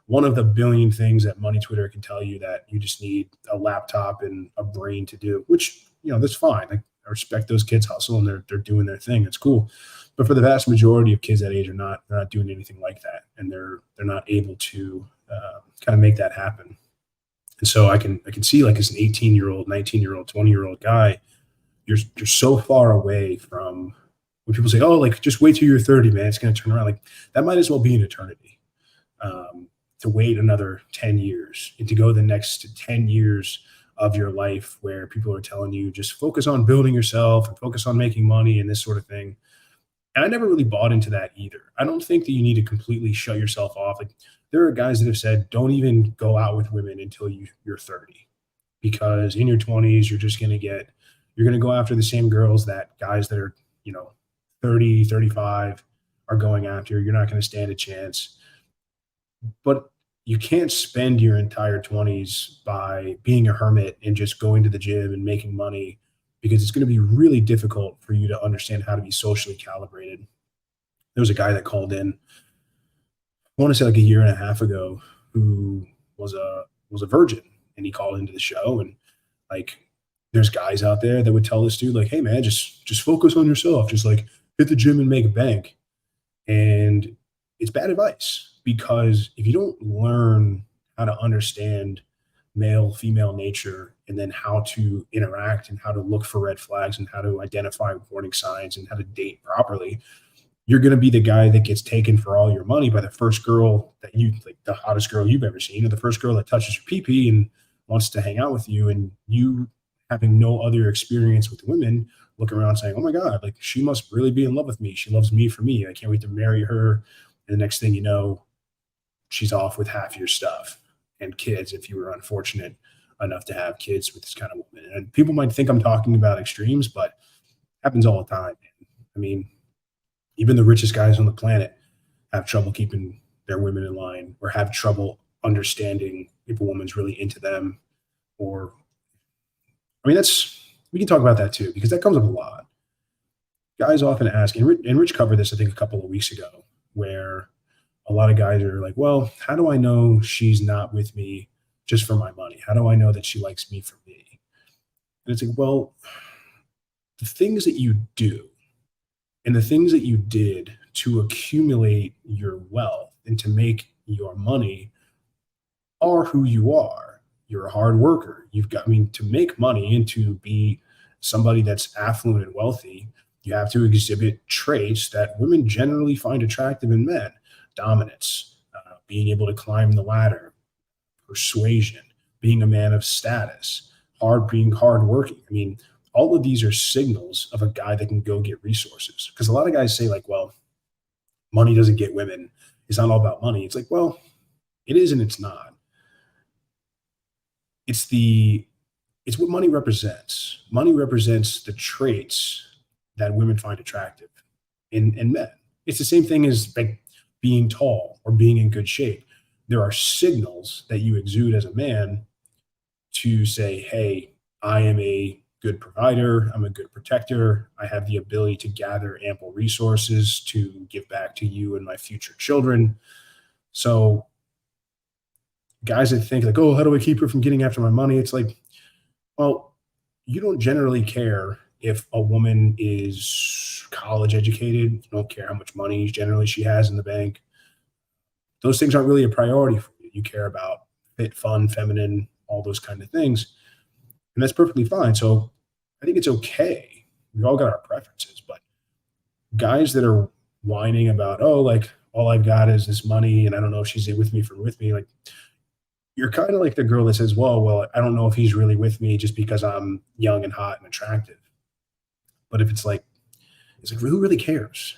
S1: one of the billion things that Money Twitter can tell you that you just need a laptop and a brain to do, which, that's fine. Like, I respect those kids hustle, and they're doing their thing. It's cool. But for the vast majority of kids that age, they're not doing anything like that. And they're not able to kind of make that happen. And so I can see, like, as an 18-year-old, 19-year-old, 20-year-old guy, you're so far away from when people say, oh, like, just wait till you're 30, man, it's going to turn around. Like, that might as well be an eternity. To wait another 10 years and to go the next 10 years of your life where people are telling you just focus on building yourself and focus on making money and this sort of thing. And I never really bought into that either. I don't think that you need to completely shut yourself off. Like, there are guys that have said, don't even go out with women until you're 30, because in your 20s, you're going to go after the same girls that guys that are, 30, 35 are going after. You're not going to stand a chance. But you can't spend your entire 20s by being a hermit and just going to the gym and making money, because it's going to be really difficult for you to understand how to be socially calibrated. There was a guy that called in, I want to say like a year and a half ago, who was a virgin, and he called into the show, and like, there's guys out there that would tell this dude, like, hey man, just focus on yourself, just like hit the gym and make bank. And it's bad advice, because if you don't learn how to understand male, female nature, and then how to interact and how to look for red flags and how to identify warning signs and how to date properly, you're going to be the guy that gets taken for all your money by the first girl that the hottest girl you've ever seen, or the first girl that touches your pee-pee and wants to hang out with you. And you having no other experience with women, looking around saying, oh my God, like she must really be in love with me. She loves me for me. I can't wait to marry her. And the next thing you know, she's off with half your stuff and kids if you were unfortunate enough to have kids with this kind of woman. And people might think I'm talking about extremes, but it happens all the time. I mean, even the richest guys on the planet have trouble keeping their women in line or have trouble understanding if a woman's really into them. Or, I mean, we can talk about that too, because that comes up a lot. Guys often ask, and Rich covered this, I think, a couple of weeks ago, where a lot of guys are like, well, how do I know she's not with me just for my money? How do I know that she likes me for me? And it's like, well, the things that you do and the things that you did to accumulate your wealth and to make your money are who you are. You're a hard worker. To make money and to be somebody that's affluent and wealthy, you have to exhibit traits that women generally find attractive in men. Dominance, being able to climb the ladder, persuasion, being a man of status, being hardworking. I mean, all of these are signals of a guy that can go get resources. Because a lot of guys say, like, well, money doesn't get women. It's not all about money. It's like, well, it is and it's not. It's what money represents. Money represents the traits that women find attractive in men. It's the same thing as like being tall or being in good shape. There are signals that you exude as a man to say, hey, I am a good provider. I'm a good protector. I have the ability to gather ample resources to give back to you and my future children. So guys that think like, oh, how do I keep her from getting after my money? It's like, well, you don't generally care if a woman is college educated. You don't care how much money generally she has in the bank. Those things aren't really a priority for you. You care about fit, fun, feminine, all those kind of things. And that's perfectly fine. So I think it's okay. We all got our preferences, but guys that are whining about, oh, like all I've got is this money and I don't know if she's with me, like you're kind of like the girl that says, well, I don't know if he's really with me just because I'm young and hot and attractive. But if it's like, who really cares?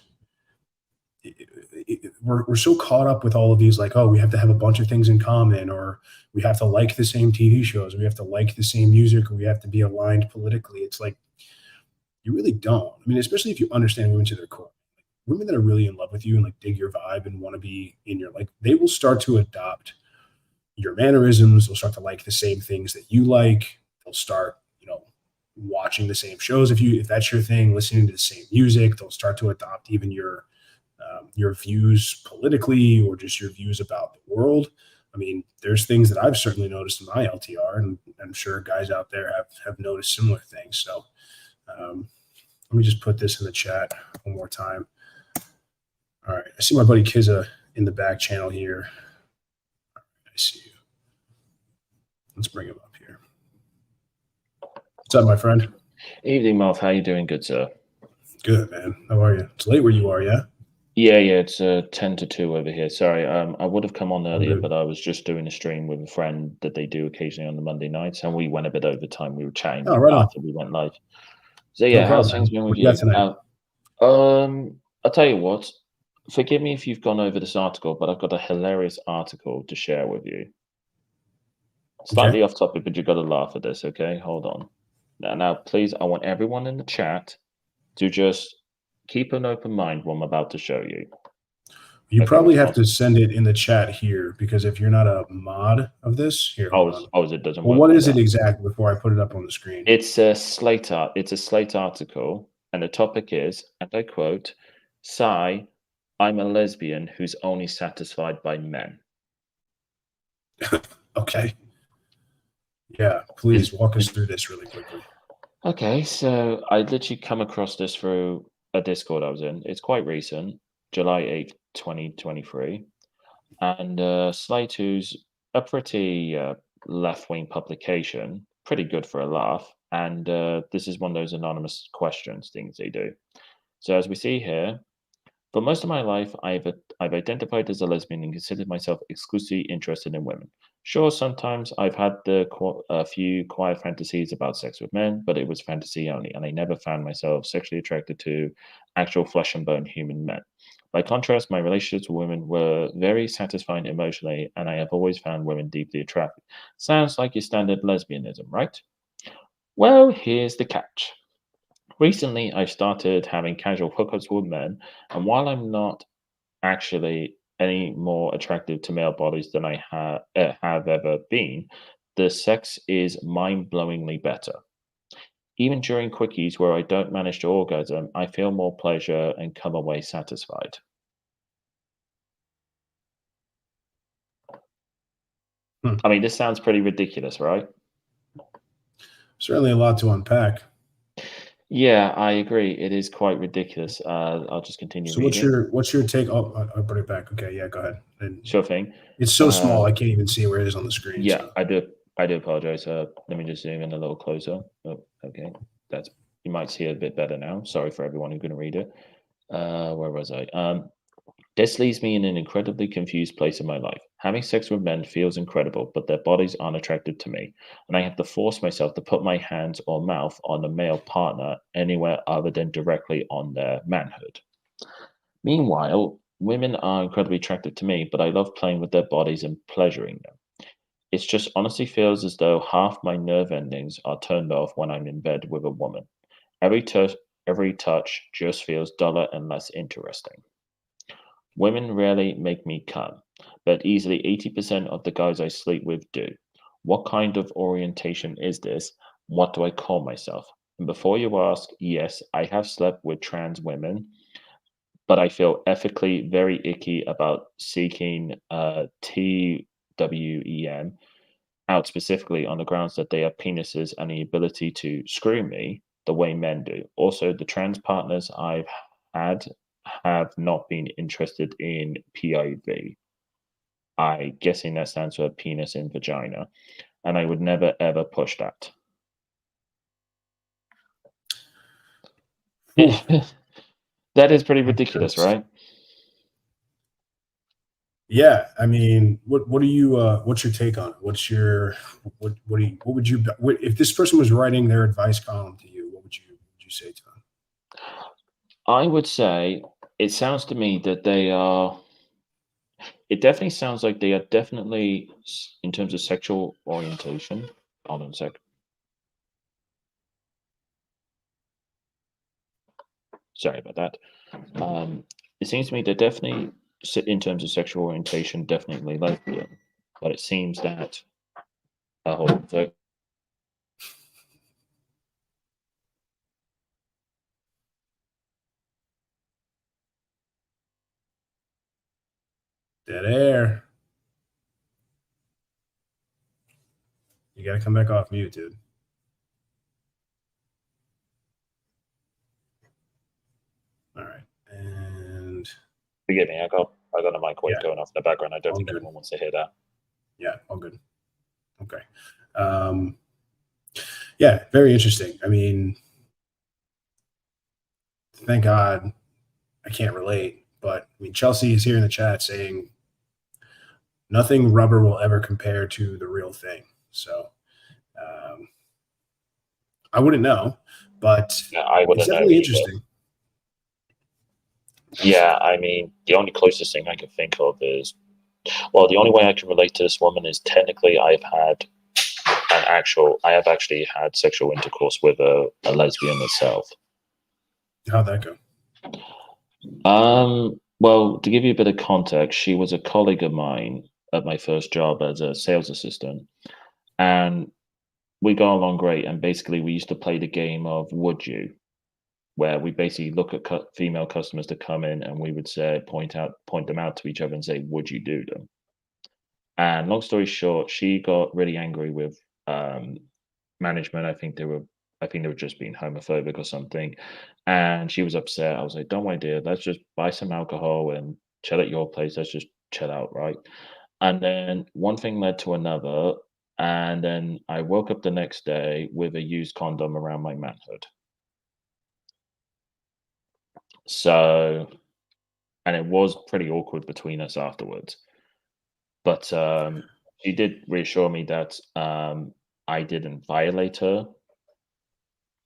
S1: We're so caught up with all of these, like, oh, we have to have a bunch of things in common, or we have to like the same TV shows, or we have to like the same music, or we have to be aligned politically. It's like, you really don't. I mean, especially if you understand women to their core. Like, women that are really in love with you and like dig your vibe and want to be in your, like, they will start to adopt your mannerisms. They'll start to like the same things that you like. They'll start, watching the same shows. If that's your thing, listening to the same music, they'll start to adopt even your views politically or just your views about the world. I mean, there's things that I've certainly noticed in my LTR, and I'm sure guys out there have noticed similar things. So let me just put this in the chat one more time. All right. I see my buddy Kizza in the back channel here. All right, I see you. Let's bring him up here. What's up, my friend?
S3: Evening, Moff. How you doing, good sir?
S1: Good, man. How are you? It's late where you are, yeah?
S3: Yeah, it's 10 to 2 over here. Sorry, I would have come on earlier, but I was just doing a stream with a friend that they do occasionally on the Monday nights, and we went a bit over time. We were chatting after we went live. So yeah, how's things been with you?
S1: Tonight?
S3: I'll tell you what. Forgive me if you've gone over this article, but I've got a hilarious article to share with you. Slightly off topic, but you've got to laugh at this, okay? Hold on. Now, please, I want everyone in the chat to just keep an open mind what I'm about to show you.
S1: You probably have to send it in the chat here, because if you're not a mod of this, here.
S3: It doesn't work.
S1: Well, what is it exactly before I put it up on the screen?
S3: It's a Slate article, and the topic is, and I quote, "Sigh, I'm a lesbian who's only satisfied by men."
S1: Okay. Yeah, please walk us through this really quickly.
S3: Okay, so I literally come across this through a Discord I was in. It's quite recent, July 8th, 2023. And Slate, who's a pretty left-wing publication, pretty good for a laugh. And this is one of those anonymous questions things they do. So as we see here, For most of my life, I've identified as a lesbian and considered myself exclusively interested in women. Sure, sometimes I've had a few quiet fantasies about sex with men, but it was fantasy only, and I never found myself sexually attracted to actual flesh and bone human men. By contrast, my relationships with women were very satisfying emotionally, and I have always found women deeply attractive. Sounds like your standard lesbianism, right? Well, here's the catch. Recently, I've started having casual hookups with men, and while I'm not actually any more attractive to male bodies than I have ever been, the sex is mind-blowingly better. Even during quickies where I don't manage to orgasm, I feel more pleasure and come away satisfied. I mean, this sounds pretty ridiculous, right?
S1: Certainly a lot to unpack.
S3: Yeah, I agree. It is quite ridiculous. I'll just continue
S1: So
S3: reading.
S1: what's your take? Oh, I'll put it back. Okay, yeah, go ahead. And
S3: Sure thing.
S1: it's so small, I can't even see where it is on the screen.
S3: Yeah,
S1: So
S3: I do. I do apologize. Let me just zoom in a little closer. Oh, okay. That's you might see it a bit better now. Sorry for everyone who's going to read it. Where was I? This leaves me in an incredibly confused place in my life. Having sex with men feels incredible, but their bodies aren't attractive to me, and I have to force myself to put my hands or mouth on a male partner anywhere other than directly on their manhood. Meanwhile, women are incredibly attractive to me, but I love playing with their bodies and pleasuring them. It just honestly feels as though half my nerve endings are turned off when I'm in bed with a woman. Every touch just feels duller and less interesting. Women rarely make me come, but easily 80% of the guys I sleep with do. What kind of orientation is this? What do I call myself? And before you ask, yes, I have slept with trans women, but I feel ethically very icky about seeking TWEM out specifically on the grounds that they have penises and the ability to screw me the way men do. Also, the trans partners I've had have not been interested in PIV. I guessing that stands for penis in vagina, and I would never ever push that. That is pretty ridiculous, right?
S1: yeah, I mean, what do you what's your take on it? What's your what would you if this person was writing their advice column to you, what would you say to them?
S3: I would say it sounds to me that they are. It definitely sounds like they are definitely in terms of sexual orientation. Hold on a sec. Sorry about that. It seems to me they're definitely, in terms of sexual orientation, definitely lesbian. But it seems that. Hold on a sec.
S1: Dead air. You got to come back off mute, dude. All right, and
S3: Forgive me, I got a microwave going off in the background. I don't
S1: all
S3: think
S1: good.
S3: anyone wants to hear that.
S1: Yeah, all good. Okay. Yeah, very interesting. I mean, thank God I can't relate, but I mean, Chelsea is here in the chat saying nothing rubber will ever compare to the real thing. So I wouldn't know, but
S3: Yeah, I wouldn't
S1: it's
S3: know
S1: definitely
S3: either.
S1: interesting.
S3: Yeah, I mean, the only closest thing I can think of is, well, the only way I can relate to this woman is technically I have actually had sexual intercourse with a lesbian myself.
S1: How'd that go?
S3: Well, to give you a bit of context, she was a colleague of mine at my first job as a sales assistant, and we got along great. And basically, we used to play the game of "Would you," where we basically look at female customers to come in, and we would say point them out to each other and say, "Would you do them?" And long story short, she got really angry with management. I think they were just being homophobic or something. And she was upset. I was like, "Don't worry, dear. Let's just buy some alcohol and chill at your place. Let's just chill out, right?" And then one thing led to another. And then I woke up the next day with a used condom around my manhood. So and it was pretty awkward between us afterwards. But she did reassure me that I didn't violate her,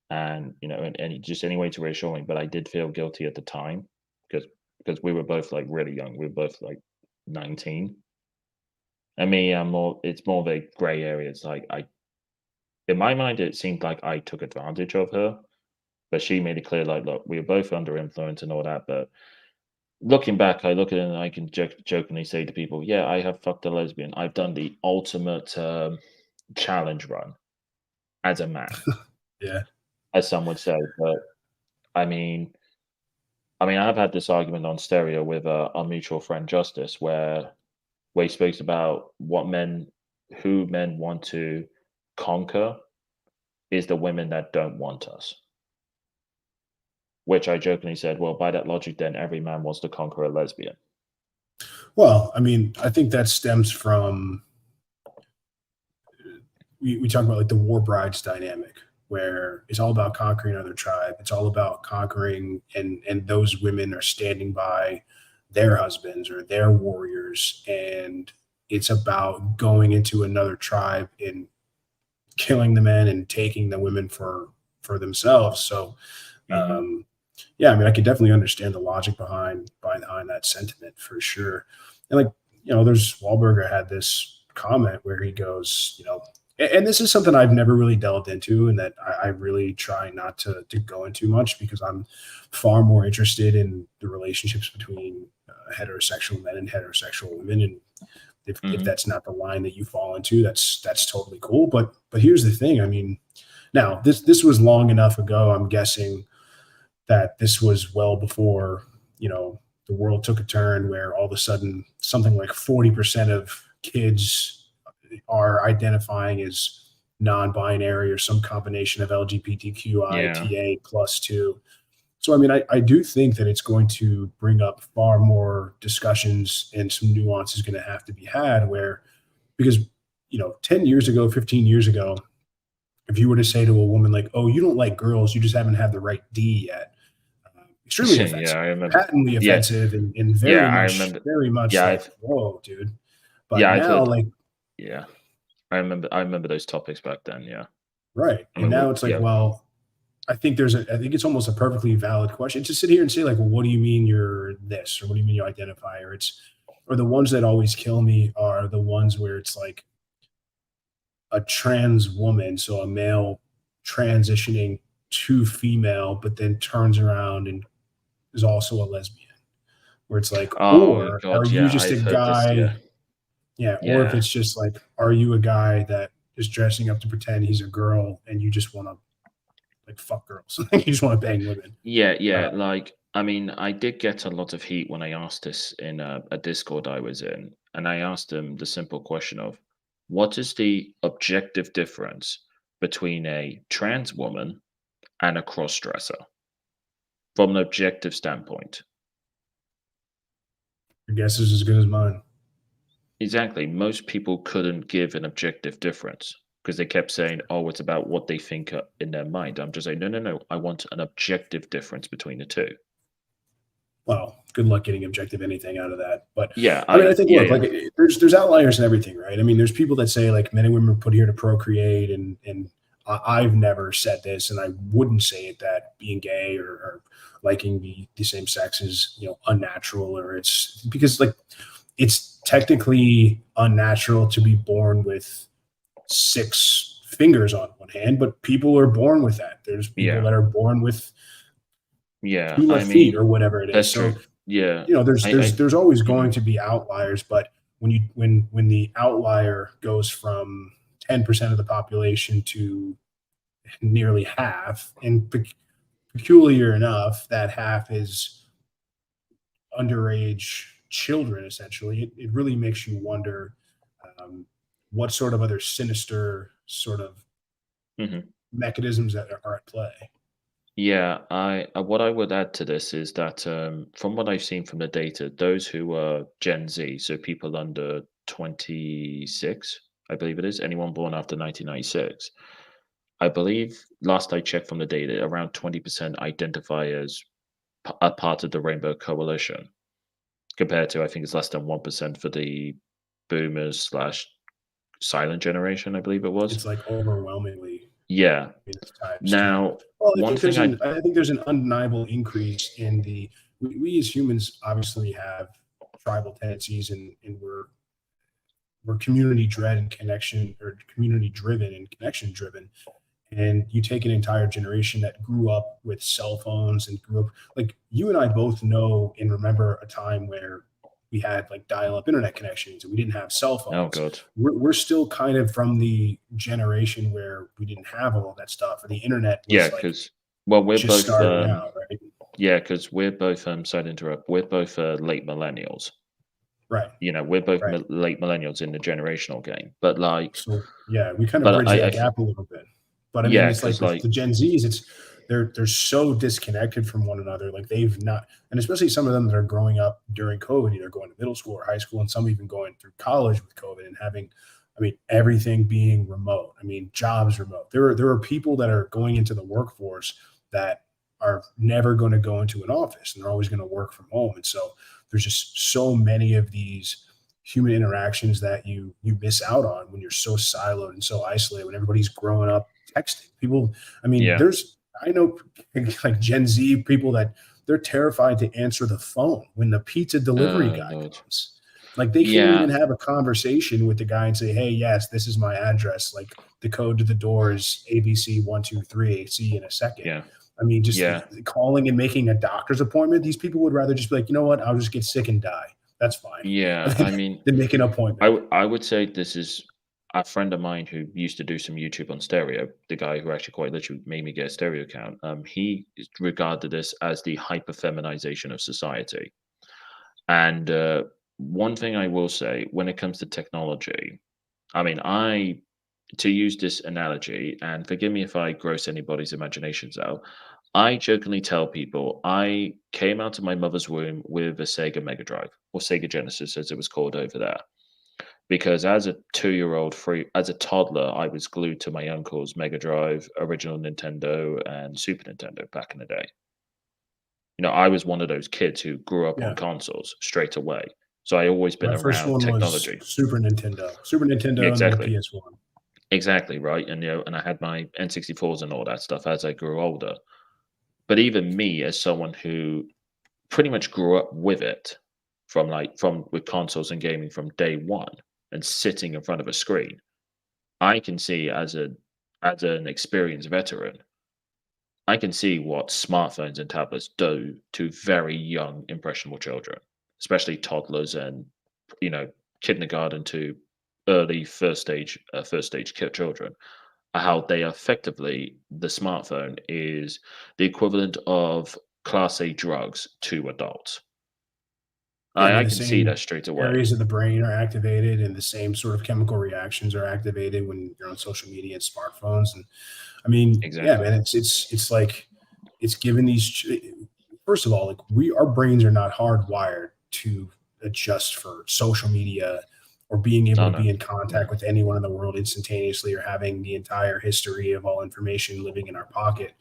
S3: and and just any way to reassure me. But I did feel guilty at the time because we were both like really young. We were both like 19. I mean, it's more of a gray area. It's like in my mind, it seemed like I took advantage of her, but she made it clear, like, look, we were both under influence and all that. But looking back, I look at it and I can jokingly say to people, yeah, I have fucked a lesbian. I've done the ultimate challenge run as a man,
S1: Yeah.
S3: as some would say. But I mean, I've had this argument on stereo with our mutual friend Justice, where he speaks about who men want to conquer is the women that don't want us. Which I jokingly said, well, by that logic, then every man wants to conquer a lesbian.
S1: Well, I mean, I think that stems from we talk about like the war brides dynamic, where it's all about conquering another tribe. It's all about conquering, and those women are standing by their husbands or their warriors, and it's about going into another tribe and killing the men and taking the women for themselves. So, yeah, I mean, I can definitely understand the logic behind that sentiment for sure. And like, there's Wahlberger had this comment where he goes, and this is something I've never really delved into, and that I really try not to go into much, because I'm far more interested in the relationships between heterosexual men and heterosexual women. And if that's not the line that you fall into, that's totally cool. But here's the thing. I mean, now this was long enough ago, I'm guessing, that this was well before, the world took a turn where all of a sudden something like 40% of kids are identifying as non-binary or some combination of LGBTQI, TA plus two. So, I mean, I do think that it's going to bring up far more discussions, and some nuance is going to have to be had because, 10 years ago, 15 years ago, if you were to say to a woman like, oh, you don't like girls, you just haven't had the right D yet. Extremely offensive,
S3: Yeah, I remember.
S1: patently
S3: Yeah,
S1: offensive, and
S3: yeah, I remember.
S1: very much
S3: Yeah,
S1: like, whoa, dude. But
S3: yeah, I've
S1: now,
S3: heard.
S1: like,
S3: Yeah, I remember those topics back then. Yeah,
S1: right.
S3: I
S1: And
S3: mean,
S1: now it's like, well, I think it's almost a perfectly valid question to sit here and say, like, well, what do you mean you're this? Or what do you mean you identify? Or the ones that always kill me are the ones where it's like a trans woman, so a male transitioning to female, but then turns around and is also a lesbian, where it's like,
S3: oh
S1: or are
S3: god,
S1: you
S3: yeah,
S1: just a
S3: I've heard this. Yeah,
S1: guy? Yeah. Or if
S3: yeah,
S1: it's just like, are you a guy that is dressing up to pretend he's a girl and you just want to like fuck girls? You just want to bang women.
S3: yeah. Like, I did get a lot of heat when I asked this in a Discord I was in, and I asked them the simple question of, what is the objective difference between a trans woman and a crossdresser from an objective standpoint?
S1: Your guess is as good as mine.
S3: Exactly. Most people couldn't give an objective difference because they kept saying, "Oh, it's about what they think in their mind." I'm just saying, no, no, no. I want an objective difference between the two.
S1: Well, good luck getting objective anything out of that. But
S3: Yeah,
S1: I mean, I think,
S3: yeah,
S1: look,
S3: yeah.
S1: like, there's outliers and everything, right? I mean, there's people that say like men and women are put here to procreate, and I've never said this, and I wouldn't say it, that being gay or liking the same sex is unnatural, or it's because like it's technically unnatural to be born with 6 fingers on one hand, but people are born with that. There's people
S3: Yeah,
S1: that are born with
S3: yeah.
S1: 2 left feet or whatever it is.
S3: That's
S1: So
S3: true. Yeah,
S1: there's always
S3: mhm.
S1: going to be outliers, but when the outlier goes from 10% of the population to nearly half, and peculiar enough, that half is underage children, essentially, it really makes you wonder um, what sort of other sinister sort of
S3: Mhm.
S1: mechanisms that are at play.
S3: Yeah, I what I would add to this is that from what I've seen from the data, those who are Gen Z, so people under 26, I believe it is, anyone born after 1996, I believe last I checked from the data, around 20% identify as a part of the Rainbow Coalition. compared to, I think it's less than 1% for the boomers / silent generation, I believe it was.
S1: It's like overwhelmingly,
S3: Yeah.
S1: it's skewed.
S3: Now,
S1: Well,
S3: one thing
S1: I think there's an undeniable increase in the we as humans obviously have tribal tendencies, and we're community dread and connection, or community driven and connection driven. And you take an entire generation that grew up with cell phones and grew up, like you and I both know and remember a time where we had like dial-up internet connections and we didn't have cell phones.
S3: Oh, good.
S1: We're still kind of from the generation where we didn't have all that stuff, and the internet was
S3: Yeah, because we're
S1: just
S3: both
S1: starting out, right?
S3: yeah, because we're both sorry to interrupt. We're both late millennials.
S1: Right.
S3: You know, we're both
S1: Right.
S3: late millennials in the generational game. But like,
S1: So yeah, we kind of
S3: But
S1: bridge
S3: I
S1: that gap a little bit. But I mean,
S3: Yeah,
S1: it's like
S3: 'cause,
S1: with
S3: like-
S1: the Gen Zs, it's they're so disconnected from one another. Like they've not, and especially some of them that are growing up during COVID, either going to middle school or high school, and some even going through college with COVID and having, I mean, everything being remote. I mean, jobs remote. There are people that are going into the workforce that are never going to go into an office, and they're always going to work from home. And so there's just so many of these human interactions that you miss out on when you're so siloed and so isolated, when everybody's growing up texting. People, I mean,
S3: Yeah.
S1: I know like Gen Z people that they're terrified to answer the phone when the pizza delivery guy
S3: Lord.
S1: comes. Like they can't
S3: Yeah.
S1: even have a conversation with the guy and say, hey, yes, this is my address. Like the code to the door is ABC123. See you in a second.
S3: Yeah.
S1: I mean, just
S3: Yeah.
S1: calling and making a doctor's appointment. These people would rather just be like, you know what? I'll just get sick and die. That's fine.
S3: Yeah, I mean,
S1: Than make an appointment.
S3: I would say this is a friend of mine who used to do some YouTube on stereo, the guy who actually quite literally made me get a stereo account. He regarded this as the hyperfeminization of society. And one thing I will say when it comes to technology, I mean, to use this analogy, and forgive me if I gross anybody's imaginations out, I jokingly tell people I came out of my mother's womb with a Sega Mega Drive, or Sega Genesis as it was called over there. Because as a 2-year-old, as a toddler, I was glued to my uncle's Mega Drive, original Nintendo, and Super Nintendo back in the day. You know, I was one of those kids who grew up
S1: Yeah.
S3: on consoles straight away. So I always been
S1: My first
S3: around
S1: one
S3: technology.
S1: was Super Nintendo,
S3: Exactly.
S1: and then the PS1.
S3: Exactly, right. And and I had my N64s and all that stuff as I grew older. But even me, as someone who pretty much grew up with it with consoles and gaming from day one and sitting in front of a screen, I can see as an experienced veteran, I can see what smartphones and tablets do to very young, impressionable children, especially toddlers and kindergarten to early first stage children. How they effectively, the smartphone is the equivalent of class A drugs to adults.
S1: Yeah, I mean,
S3: I
S1: the
S3: can see
S1: same
S3: that straight away.
S1: areas of the brain are activated, and the same sort of chemical reactions are activated when you're on social media and smartphones. And I mean, yeah,
S3: Exactly.
S1: man, it's like it's given these. First of all, like our brains are not hardwired to adjust for social media or being able to be in contact with anyone in the world instantaneously, or having the entire history of all information living in our pocket.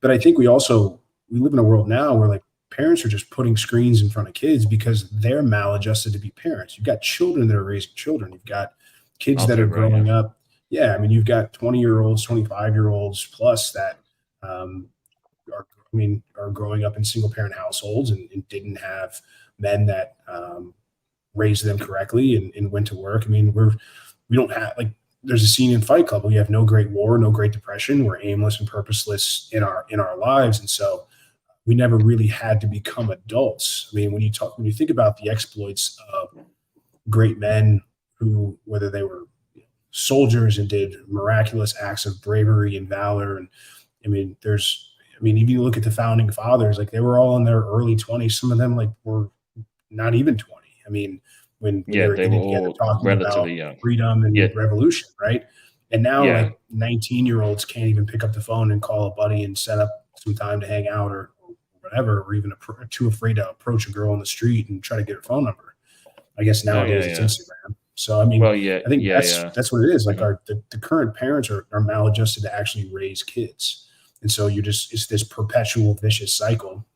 S1: But I think we live in a world now where like parents are just putting screens in front of kids because they're maladjusted to be parents. You've got children that are raising children. You've got kids that are growing up. Yeah, I mean, you've got 20-year-olds, 25-year-olds plus that are growing up in single parent households and didn't have men that raised them correctly and went to work. I mean, we don't have, like, there's a scene in Fight Club. We have no Great War, no Great Depression. We're aimless and purposeless in our lives. And so we never really had to become adults. I mean, when you think about the exploits of great men who, whether they were soldiers and did miraculous acts of bravery and valor. And I mean, even you look at the founding fathers, like they were all in their early 20s. Some of them like were not even 20. I mean, when they were getting together talking about freedom and revolution, right? And now like 19-year-olds can't even pick up the phone and call a buddy and set up some time to hang out or whatever, or even too afraid to approach a girl on the street and try to get her phone number. I guess nowadays it's Instagram. So I mean, I think that's what it is. Like the current parents are maladjusted to actually raise kids, and so it's this perpetual vicious cycle.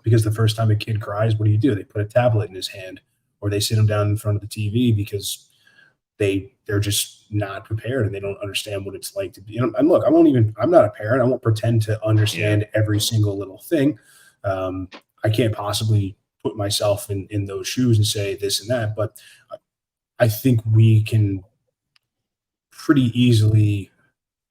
S1: because the first time a kid cries, what do? They put a tablet in his hand, or they sit him down in front of the TV because they're just not prepared and they don't understand what it's like to be. And look, I'm not a parent. I won't pretend to understand every single little thing. I can't possibly put myself in those shoes and say this and that, but I think we can pretty easily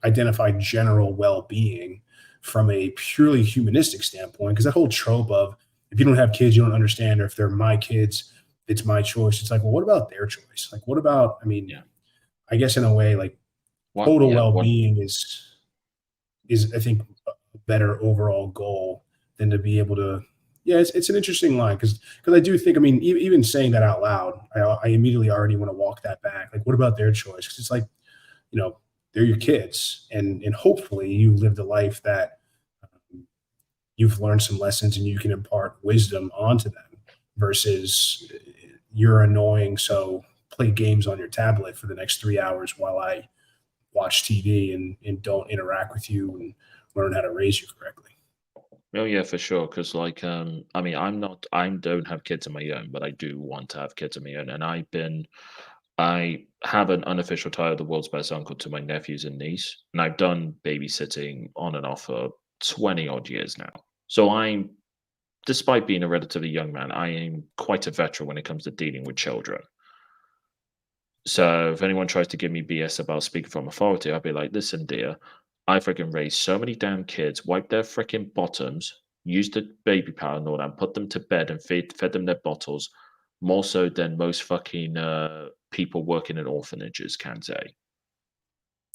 S1: identify general well-being from a purely humanistic standpoint, because that whole trope of if you don't have kids, you don't understand, or if they're my kids, it's my choice. It's like, well, what about their choice? Like, what about, I mean, I guess in a way, like total well-being is I think a better overall goal than to be able to, it's an interesting line because I do think, I mean, even saying that out loud, I immediately already want to walk that back. Like, what about their choice? Because it's like, you know, they're your kids, and hopefully you lived a life that you've learned some lessons and you can impart wisdom onto them versus you're annoying, so play games on your tablet for the next 3 hours while I watch TV and don't interact with you and learn how to raise you correctly.
S3: Oh yeah, for sure. Because like, I mean, I don't have kids of my own, but I do want to have kids of my own, and I have an unofficial title, the world's best uncle to my nephews and niece, and I've done babysitting on and off for 20 odd years now. So despite being a relatively young man, I am quite a veteran when it comes to dealing with children. So if anyone tries to give me BS about speaking from authority, I'll be like, listen, dear, I freaking raised so many damn kids, wiped their freaking bottoms, used the baby powder and all that, and put them to bed and fed them their bottles, more so than most fucking people working in orphanages can say.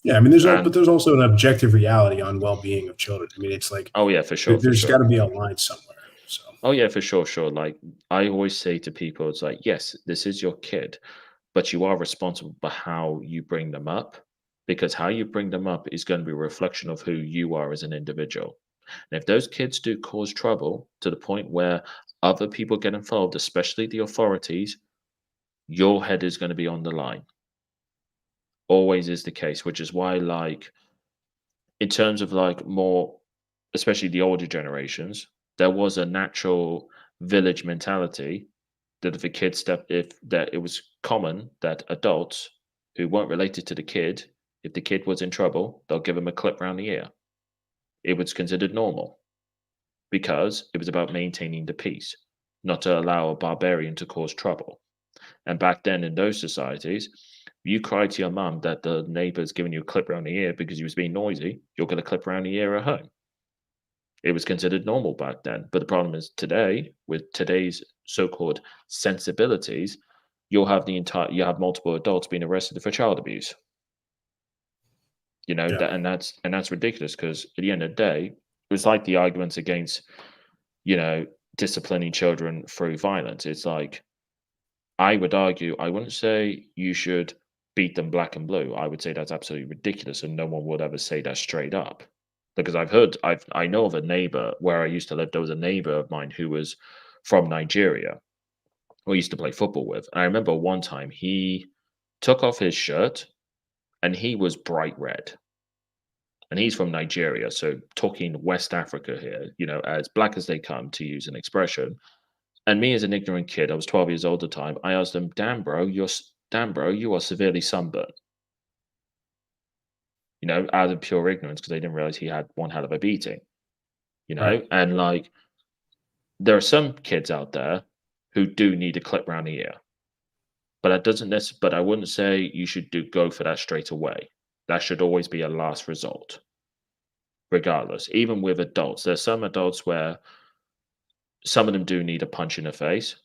S1: Yeah, I mean, but there's also an objective reality on well-being of children. I mean, it's like,
S3: oh yeah, for sure.
S1: There's got to be a line somewhere. So.
S3: Oh yeah, for sure, sure. Like I always say to people, it's like, yes, this is your kid, but you are responsible for how you bring them up, because how you bring them up is going to be a reflection of who you are as an individual. And if those kids do cause trouble to the point where other people get involved, especially the authorities, your head is going to be on the line. Always is the case, which is why, like, in terms of like more, especially the older generations, there was a natural village mentality that if it was common that adults who weren't related to the kid, if the kid was in trouble, they'll give him a clip round the ear. It was considered normal because it was about maintaining the peace, not to allow a barbarian to cause trouble. And back then in those societies, you cried to your mum that the neighbor's giving you a clip around the ear because he was being noisy, you'll get a clip around the ear at home. It was considered normal back then. But the problem is today, with today's so-called sensibilities, you have multiple adults being arrested for child abuse. You know, and that's ridiculous because at the end of the day, it was like the arguments against, disciplining children through violence. It's like, I would argue, I wouldn't say you should beat them black and blue. I would say that's absolutely ridiculous, and no one would ever say that straight up. Because I know of a neighbor where I used to live. There was a neighbor of mine who was from Nigeria, who I used to play football with. And I remember one time he took off his shirt, and he was bright red. And he's from Nigeria, so talking West Africa here, as black as they come, to use an expression. And me as an ignorant kid, I was 12 years old at the time, I asked him, damn, bro, you are severely sunburned. Out of pure ignorance, because they didn't realize he had one hell of a beating.
S1: Right.
S3: And like, there are some kids out there who do need a clip around the ear. But I wouldn't say you should go for that straight away. That should always be a last result. Regardless, even with adults, there's some adults where some of them do need a punch in the face,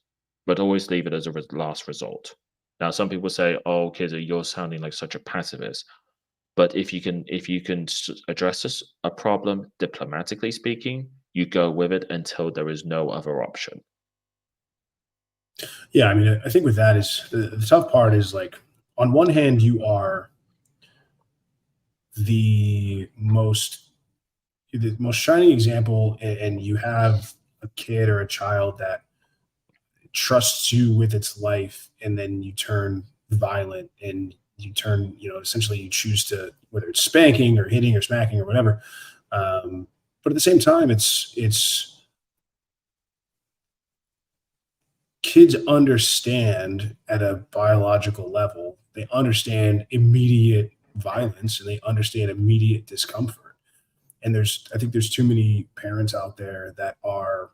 S3: but always leave it as a last result. Now, some people say, "Oh, kids, you're sounding like such a pacifist." But if you can address a problem diplomatically speaking, you go with it until there is no other option.
S1: Yeah, I mean, I think with that is the tough part is, like, on one hand, you are the most shining example, and you have a kid or a child that trusts you with its life, and then you turn violent and you turn, essentially you choose to, whether it's spanking or hitting or smacking or whatever. But at the same time, it's kids understand at a biological level, they understand immediate violence and they understand immediate discomfort. And I think there's too many parents out there that are,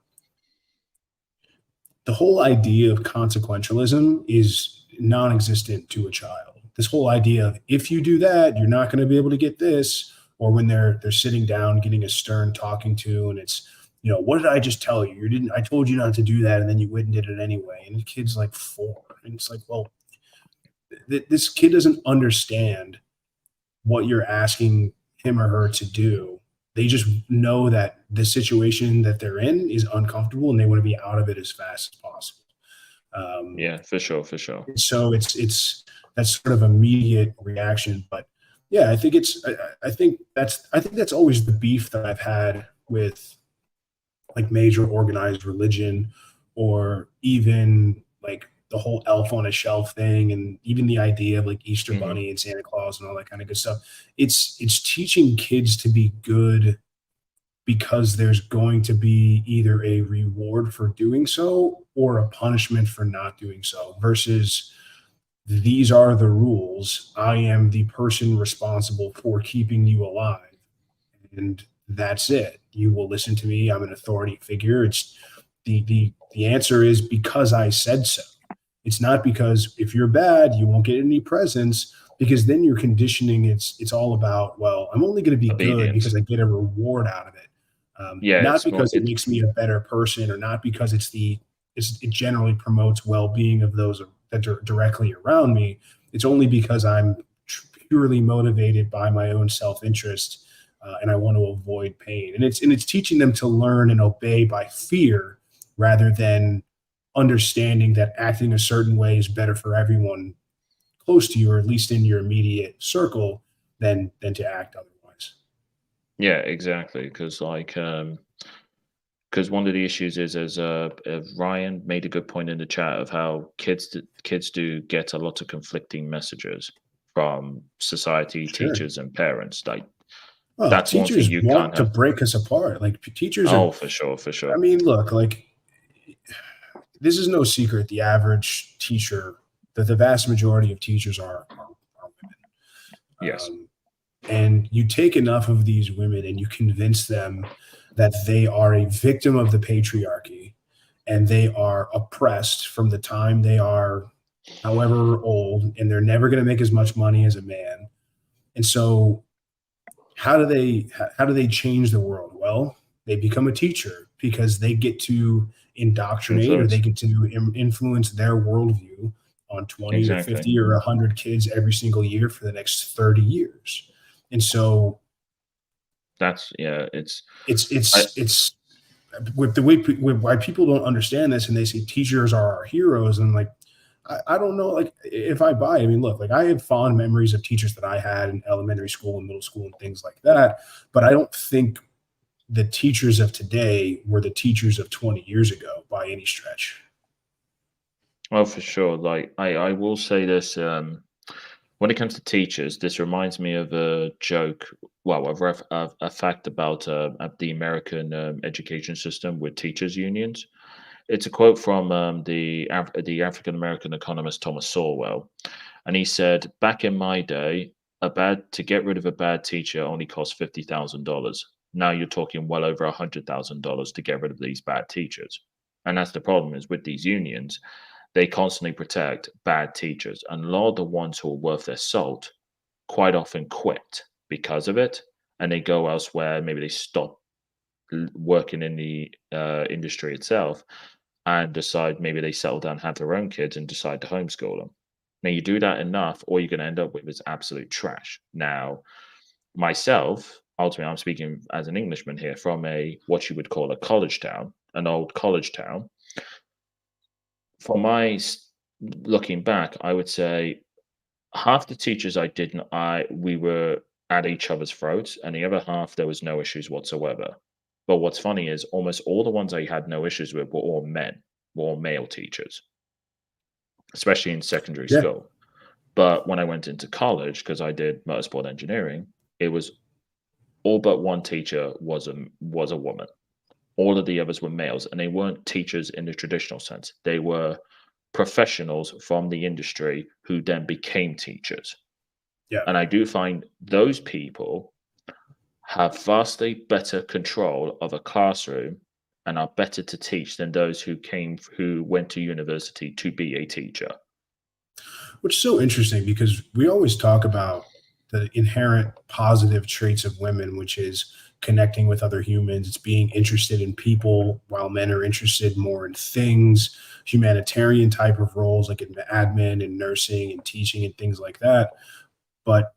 S1: the whole idea of consequentialism is non-existent to a child. This whole idea of, if you do that, you're not going to be able to get this, or when they're sitting down getting a stern talking to, and it's, what did I just tell you? I told you not to do that, and then you went and did it anyway. And the kid's like 4, and it's like, well, this kid doesn't understand what you're asking him or her to do. They just know that the situation that they're in is uncomfortable, and they want to be out of it as fast as possible.
S3: Yeah, for sure.
S1: So it's that's sort of immediate reaction, but yeah, I think that's always the beef that I've had with like major organized religion, or even like the whole elf on a shelf thing, and even the idea of like Easter Bunny and Santa Claus and all that kind of good stuff. It's teaching kids to be good because there's going to be either a reward for doing so or a punishment for not doing so, versus these are the rules. I am the person responsible for keeping you alive, and that's it. You will listen to me. I'm an authority figure. It's the answer is because I said so. It's not because if you're bad, you won't get any presents, because then you're conditioning. It's all about, well, I'm only going to be good because I get a reward out of it. Not because it makes me a better person, or not because it generally promotes well-being of those that are directly around me. It's only because I'm purely motivated by my own self-interest, and I want to avoid pain. And it's teaching them to learn and obey by fear, rather than understanding that acting a certain way is better for everyone close to you, or at least in your immediate circle, than to act otherwise.
S3: Yeah, exactly. Because one of the issues is, as Ryan made a good point in the chat, of how kids do get a lot of conflicting messages from society, teachers, and parents. Like, that's one thing you
S1: want
S3: can't
S1: to break us apart. Like, teachers
S3: are, for sure.
S1: I mean, look, like, this is no secret. The average teacher, the vast majority of teachers are women.
S3: Yes.
S1: And you take enough of these women and you convince them that they are a victim of the patriarchy, and they are oppressed from the time they are however old, and they're never going to make as much money as a man. And so how do they change the world? Well, they become a teacher, because they get to indoctrinate, or they get to influence their worldview on 20 to 50 or 100 kids every single year for the next 30 years. And so
S3: that's, it's
S1: with the way why people don't understand this, and they say teachers are our heroes. And like, I don't know, like, if I buy, I mean, look, like, I have fond memories of teachers that I had in elementary school and middle school and things like that, but I don't think the teachers of today were the teachers of 20 years ago by any stretch.
S3: Oh, for sure. Like, I will say this, when it comes to teachers, this reminds me of a joke, well, a fact about the American education system with teachers unions. It's a quote from the African American economist Thomas Sowell, and he said, "Back in my day, to get rid of a bad teacher only cost $50,000. Now you're talking well over $100,000 to get rid of these bad teachers." And that's the problem, is with these unions, they constantly protect bad teachers, and a lot of the ones who are worth their salt quite often quit because of it, and they go elsewhere. Maybe they stop working in the industry itself, and decide, maybe they settle down, have their own kids, and decide to homeschool them. Now, you do that enough, all you're going to end up with is absolute trash. Now, myself, ultimately, I'm speaking as an Englishman here, from what you would call a college town, an old college town. For looking back, I would say half the teachers we were at each other's throats, and the other half, there was no issues whatsoever. But what's funny is almost all the ones I had no issues with were all men, were all male teachers, especially in secondary school. But when I went into college, because I did motorsport engineering, it was all but one teacher was a woman. all of the others were males, and they weren't teachers in the traditional sense. They were professionals from the industry who then became teachers.
S1: Yeah.
S3: And I do find those people have vastly better control of a classroom and are better to teach than those who went to university to be a teacher.
S1: Which is so interesting because we always talk about the inherent positive traits of women, which is connecting with other humans. It's being interested in people, while men are interested more in things, humanitarian type of roles like in admin and nursing and teaching and things like that. But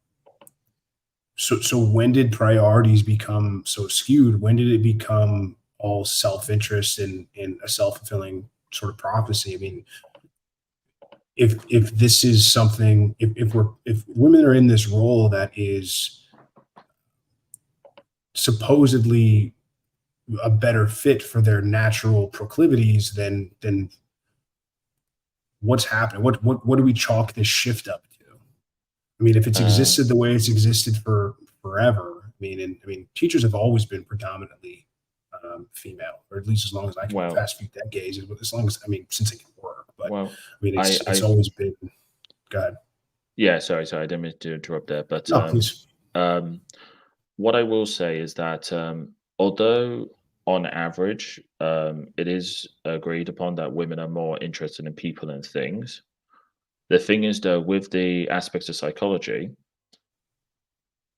S1: so when did priorities become so skewed? When did it become all self-interest and a self-fulfilling sort of prophecy? I mean, if this is something, if women are in this role that is supposedly a better fit for their natural proclivities, then what's happening? What do we chalk this shift up to? I mean, if it's existed the way it's existed for forever, I mean, teachers have always been predominantly female, or at least as long as I can, the past few decades, as long as, I mean, since I can work. But I mean, it's always been. Go ahead.
S3: Yeah, sorry, I didn't mean to interrupt there, but
S1: no, please.
S3: What I will say is that although on average it is agreed upon that women are more interested in people and things, the thing is, though, with the aspects of psychology,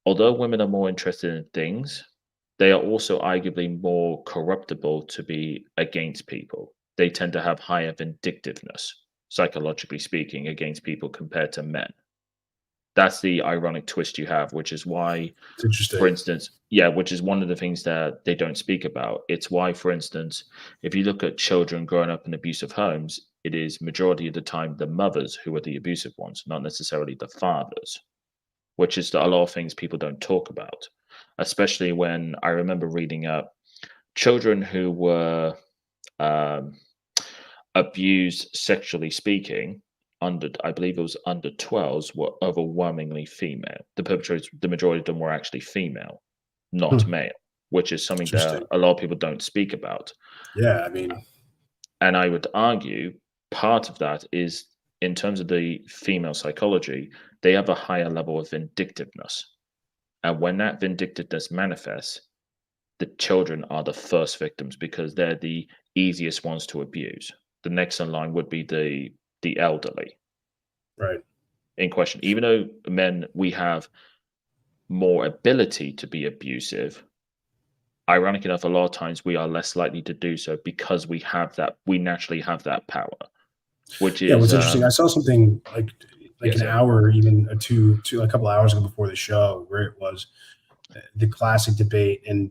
S3: although women are more interested in things, they are also arguably more corruptible to be against people. They tend to have higher vindictiveness, psychologically speaking, against people compared to men. That's the ironic twist you have, which is why, for instance, which is one of the things that they don't speak about. It's why, for instance, if you look at children growing up in abusive homes, it is majority of the time the mothers who are the abusive ones, not necessarily the fathers, which is a lot of things people don't talk about, especially when I remember reading up children who were abused sexually speaking. I believe it was under 12s, were overwhelmingly female. The perpetrators, the majority of them were actually female, not male, which is something that a lot of people don't speak about.
S1: Yeah, I mean,
S3: and I would argue part of that is in terms of the female psychology, they have a higher level of vindictiveness. And when that vindictiveness manifests, the children are the first victims because they're the easiest ones to abuse. The next in line would be the elderly,
S1: right,
S3: in question. Even though men, we have more ability to be abusive, ironic enough, a lot of times we are less likely to do so because we naturally have that power. Which is
S1: what's interesting. I saw something like an hour, even two, a couple hours ago before the show, where it was the classic debate, and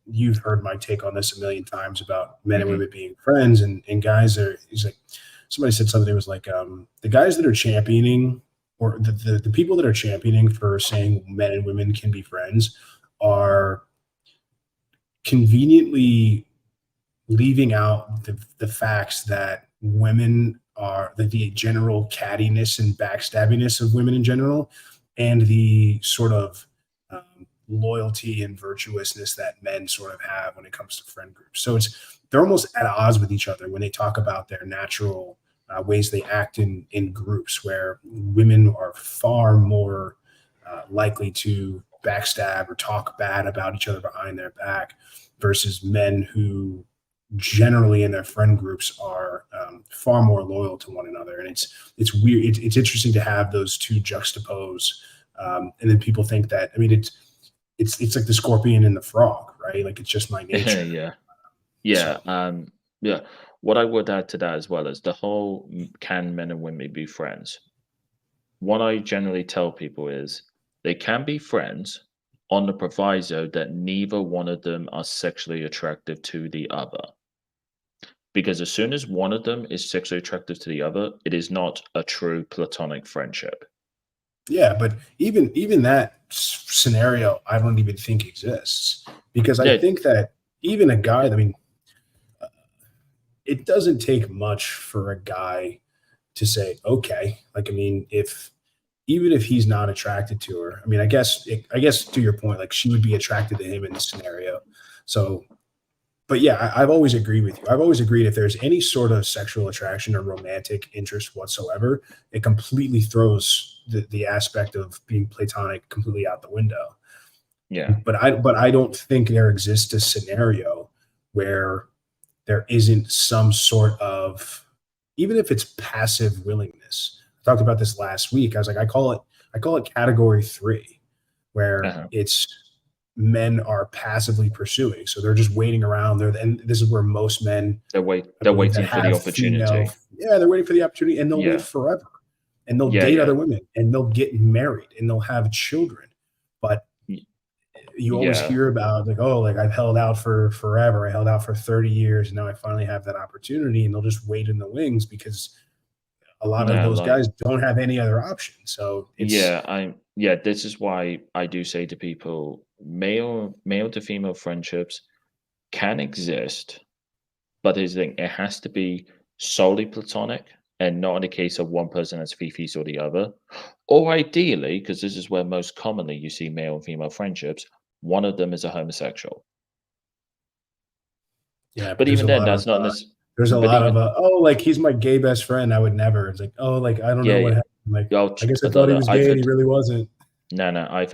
S1: you've heard my take on this a million times about men and women being friends, and guys are. He's like, somebody said something. It was like the guys that are championing, or the people that are championing for saying men and women can be friends, are conveniently leaving out the facts that women are the general cattiness and backstabbiness of women in general, and the sort of loyalty and virtuousness that men sort of have when it comes to friend groups. So they're almost at odds with each other when they talk about their natural ways they act in groups, where women are far more likely to backstab or talk bad about each other behind their back, versus men who generally in their friend groups are far more loyal to one another. And it's weird. It's interesting to have those two juxtapose. And then people think that, I mean, it's like the scorpion and the frog, right? Like, it's just my nature.
S3: Yeah. What I would add to that as well is the whole, can men and women be friends? What I generally tell people is they can be friends on the proviso that neither one of them are sexually attractive to the other. Because as soon as one of them is sexually attractive to the other, it is not a true platonic friendship.
S1: Yeah, but even that scenario, I don't even think exists, because I think that even a guy, I mean, it doesn't take much for a guy to say, okay, like, I mean, even if he's not attracted to her, I mean, I guess to your point, like, she would be attracted to him in this scenario. So but yeah, I've always agreed with you. I've always agreed if there's any sort of sexual attraction or romantic interest whatsoever, it completely throws the aspect of being platonic completely out the window.
S3: Yeah.
S1: But I don't think there exists a scenario where there isn't some sort of, even if it's passive willingness. I talked about this last week. I was like, I call it category 3, where it's men are passively pursuing. So they're just waiting around there. And this is where most men,
S3: they're waiting for the opportunity.
S1: they're waiting for the opportunity, and they'll wait forever, and they'll date other women, and they'll get married, and they'll have children. But you always hear about like, oh, like I've held out for forever. I held out for 30 years, and now I finally have that opportunity, and they'll just wait in the wings because a lot of those guys don't have any other option. So it's,
S3: this is why I do say to people, male to female friendships can exist, but it has to be solely platonic and not in a case of one person has fifis or the other. Or ideally, because this is where most commonly you see male and female friendships, one of them is a homosexual.
S1: Yeah,
S3: but even then, that's not
S1: there's a lot of oh, like he's my gay best friend. I would never. It's like, oh, like I don't know what happened. Like I guess I thought he was gay and he really wasn't.
S3: No,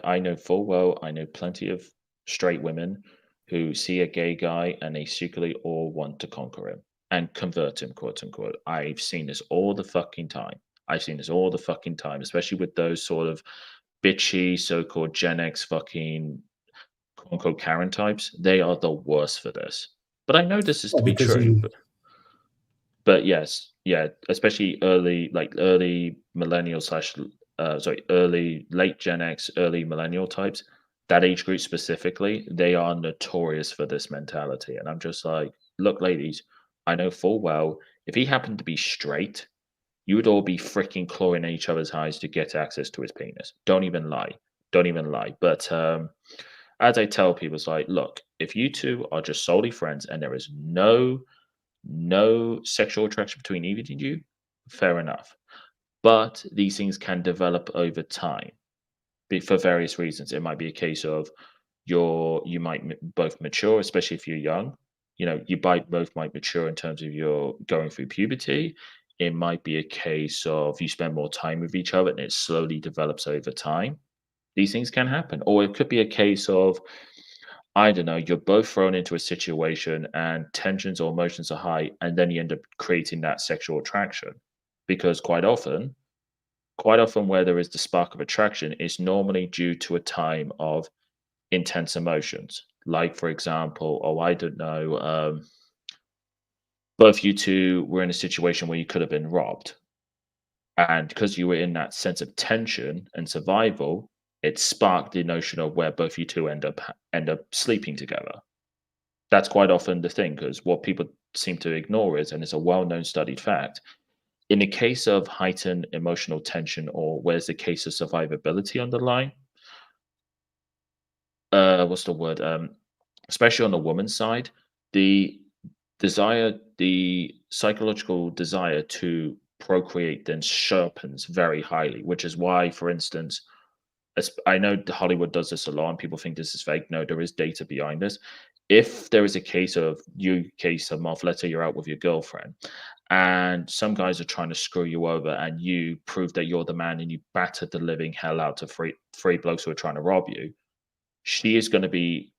S3: I know full well. I know plenty of straight women who see a gay guy and they secretly all want to conquer him and convert him, quote unquote. I've seen this all the fucking time. Especially with those sort of bitchy so-called Gen X fucking quote unquote Karen types. They are the worst for this. But I know this is to be true. But yes, especially early millennial late Gen X, early millennial types, that age group specifically, they are notorious for this mentality. And I'm just like, look, ladies, I know full well, if he happened to be straight, you would all be freaking clawing at each other's eyes to get access to his penis. Don't even lie. But as I tell people, it's like, look, if you two are just solely friends and there is no sexual attraction between either of you, fair enough. But these things can develop over time for various reasons. It might be a case of you might both mature, especially if you're young. You both might mature in terms of you're going through puberty. It might be a case of you spend more time with each other and it slowly develops over time. These things can happen. Or it could be a case of, I don't know, you're both thrown into a situation and tensions or emotions are high, and then you end up creating that sexual attraction. Because quite often where there is the spark of attraction is normally due to a time of intense emotions. Like, for example, I don't know, both you two were in a situation where you could have been robbed. And because you were in that sense of tension and survival, it sparked the notion of where both you two end up sleeping together. That's quite often the thing, because what people seem to ignore is, and it's a well-known studied fact, in the case of heightened emotional tension or where's the case of survivability underlying, what's the word? Especially on the woman's side, the psychological desire to procreate then sharpens very highly, which is why, for instance, I know Hollywood does this a lot and people think this is fake. No, there is data behind this. If there is a case of Moff, let's say you're out with your girlfriend and some guys are trying to screw you over and you prove that you're the man and you battered the living hell out of three blokes who are trying to rob you, she's going to be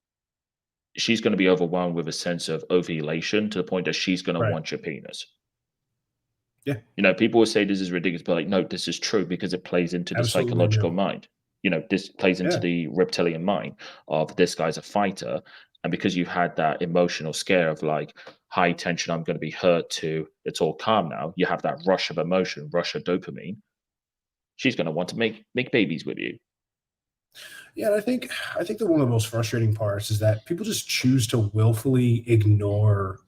S3: overwhelmed with a sense of ovulation to the point that she's going to want your penis.
S1: Yeah.
S3: People will say this is ridiculous, but like, no, this is true because it plays into the psychological mind. This plays into the reptilian mind of this guy's a fighter. And because you've had that emotional scare of like high tension, I'm going to be hurt, to it's all calm now. You have that rush of emotion, rush of dopamine. She's going to want to make babies with you.
S1: Yeah, and I think that one of the most frustrating parts is that people just choose to willfully ignore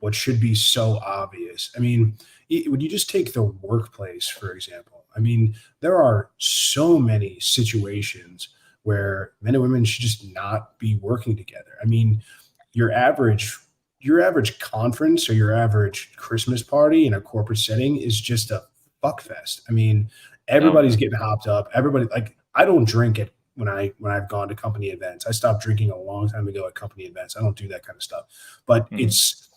S1: what should be so obvious. I mean, when you just take the workplace, for example, I mean, there are so many situations where men and women should just not be working together. I mean, your average conference or your average Christmas party in a corporate setting is just a fuck fest. I mean, everybody's getting hopped up. Everybody, like, I don't drink at when I've gone to company events. I stopped drinking a long time ago at company events. I don't do that kind of stuff. But it's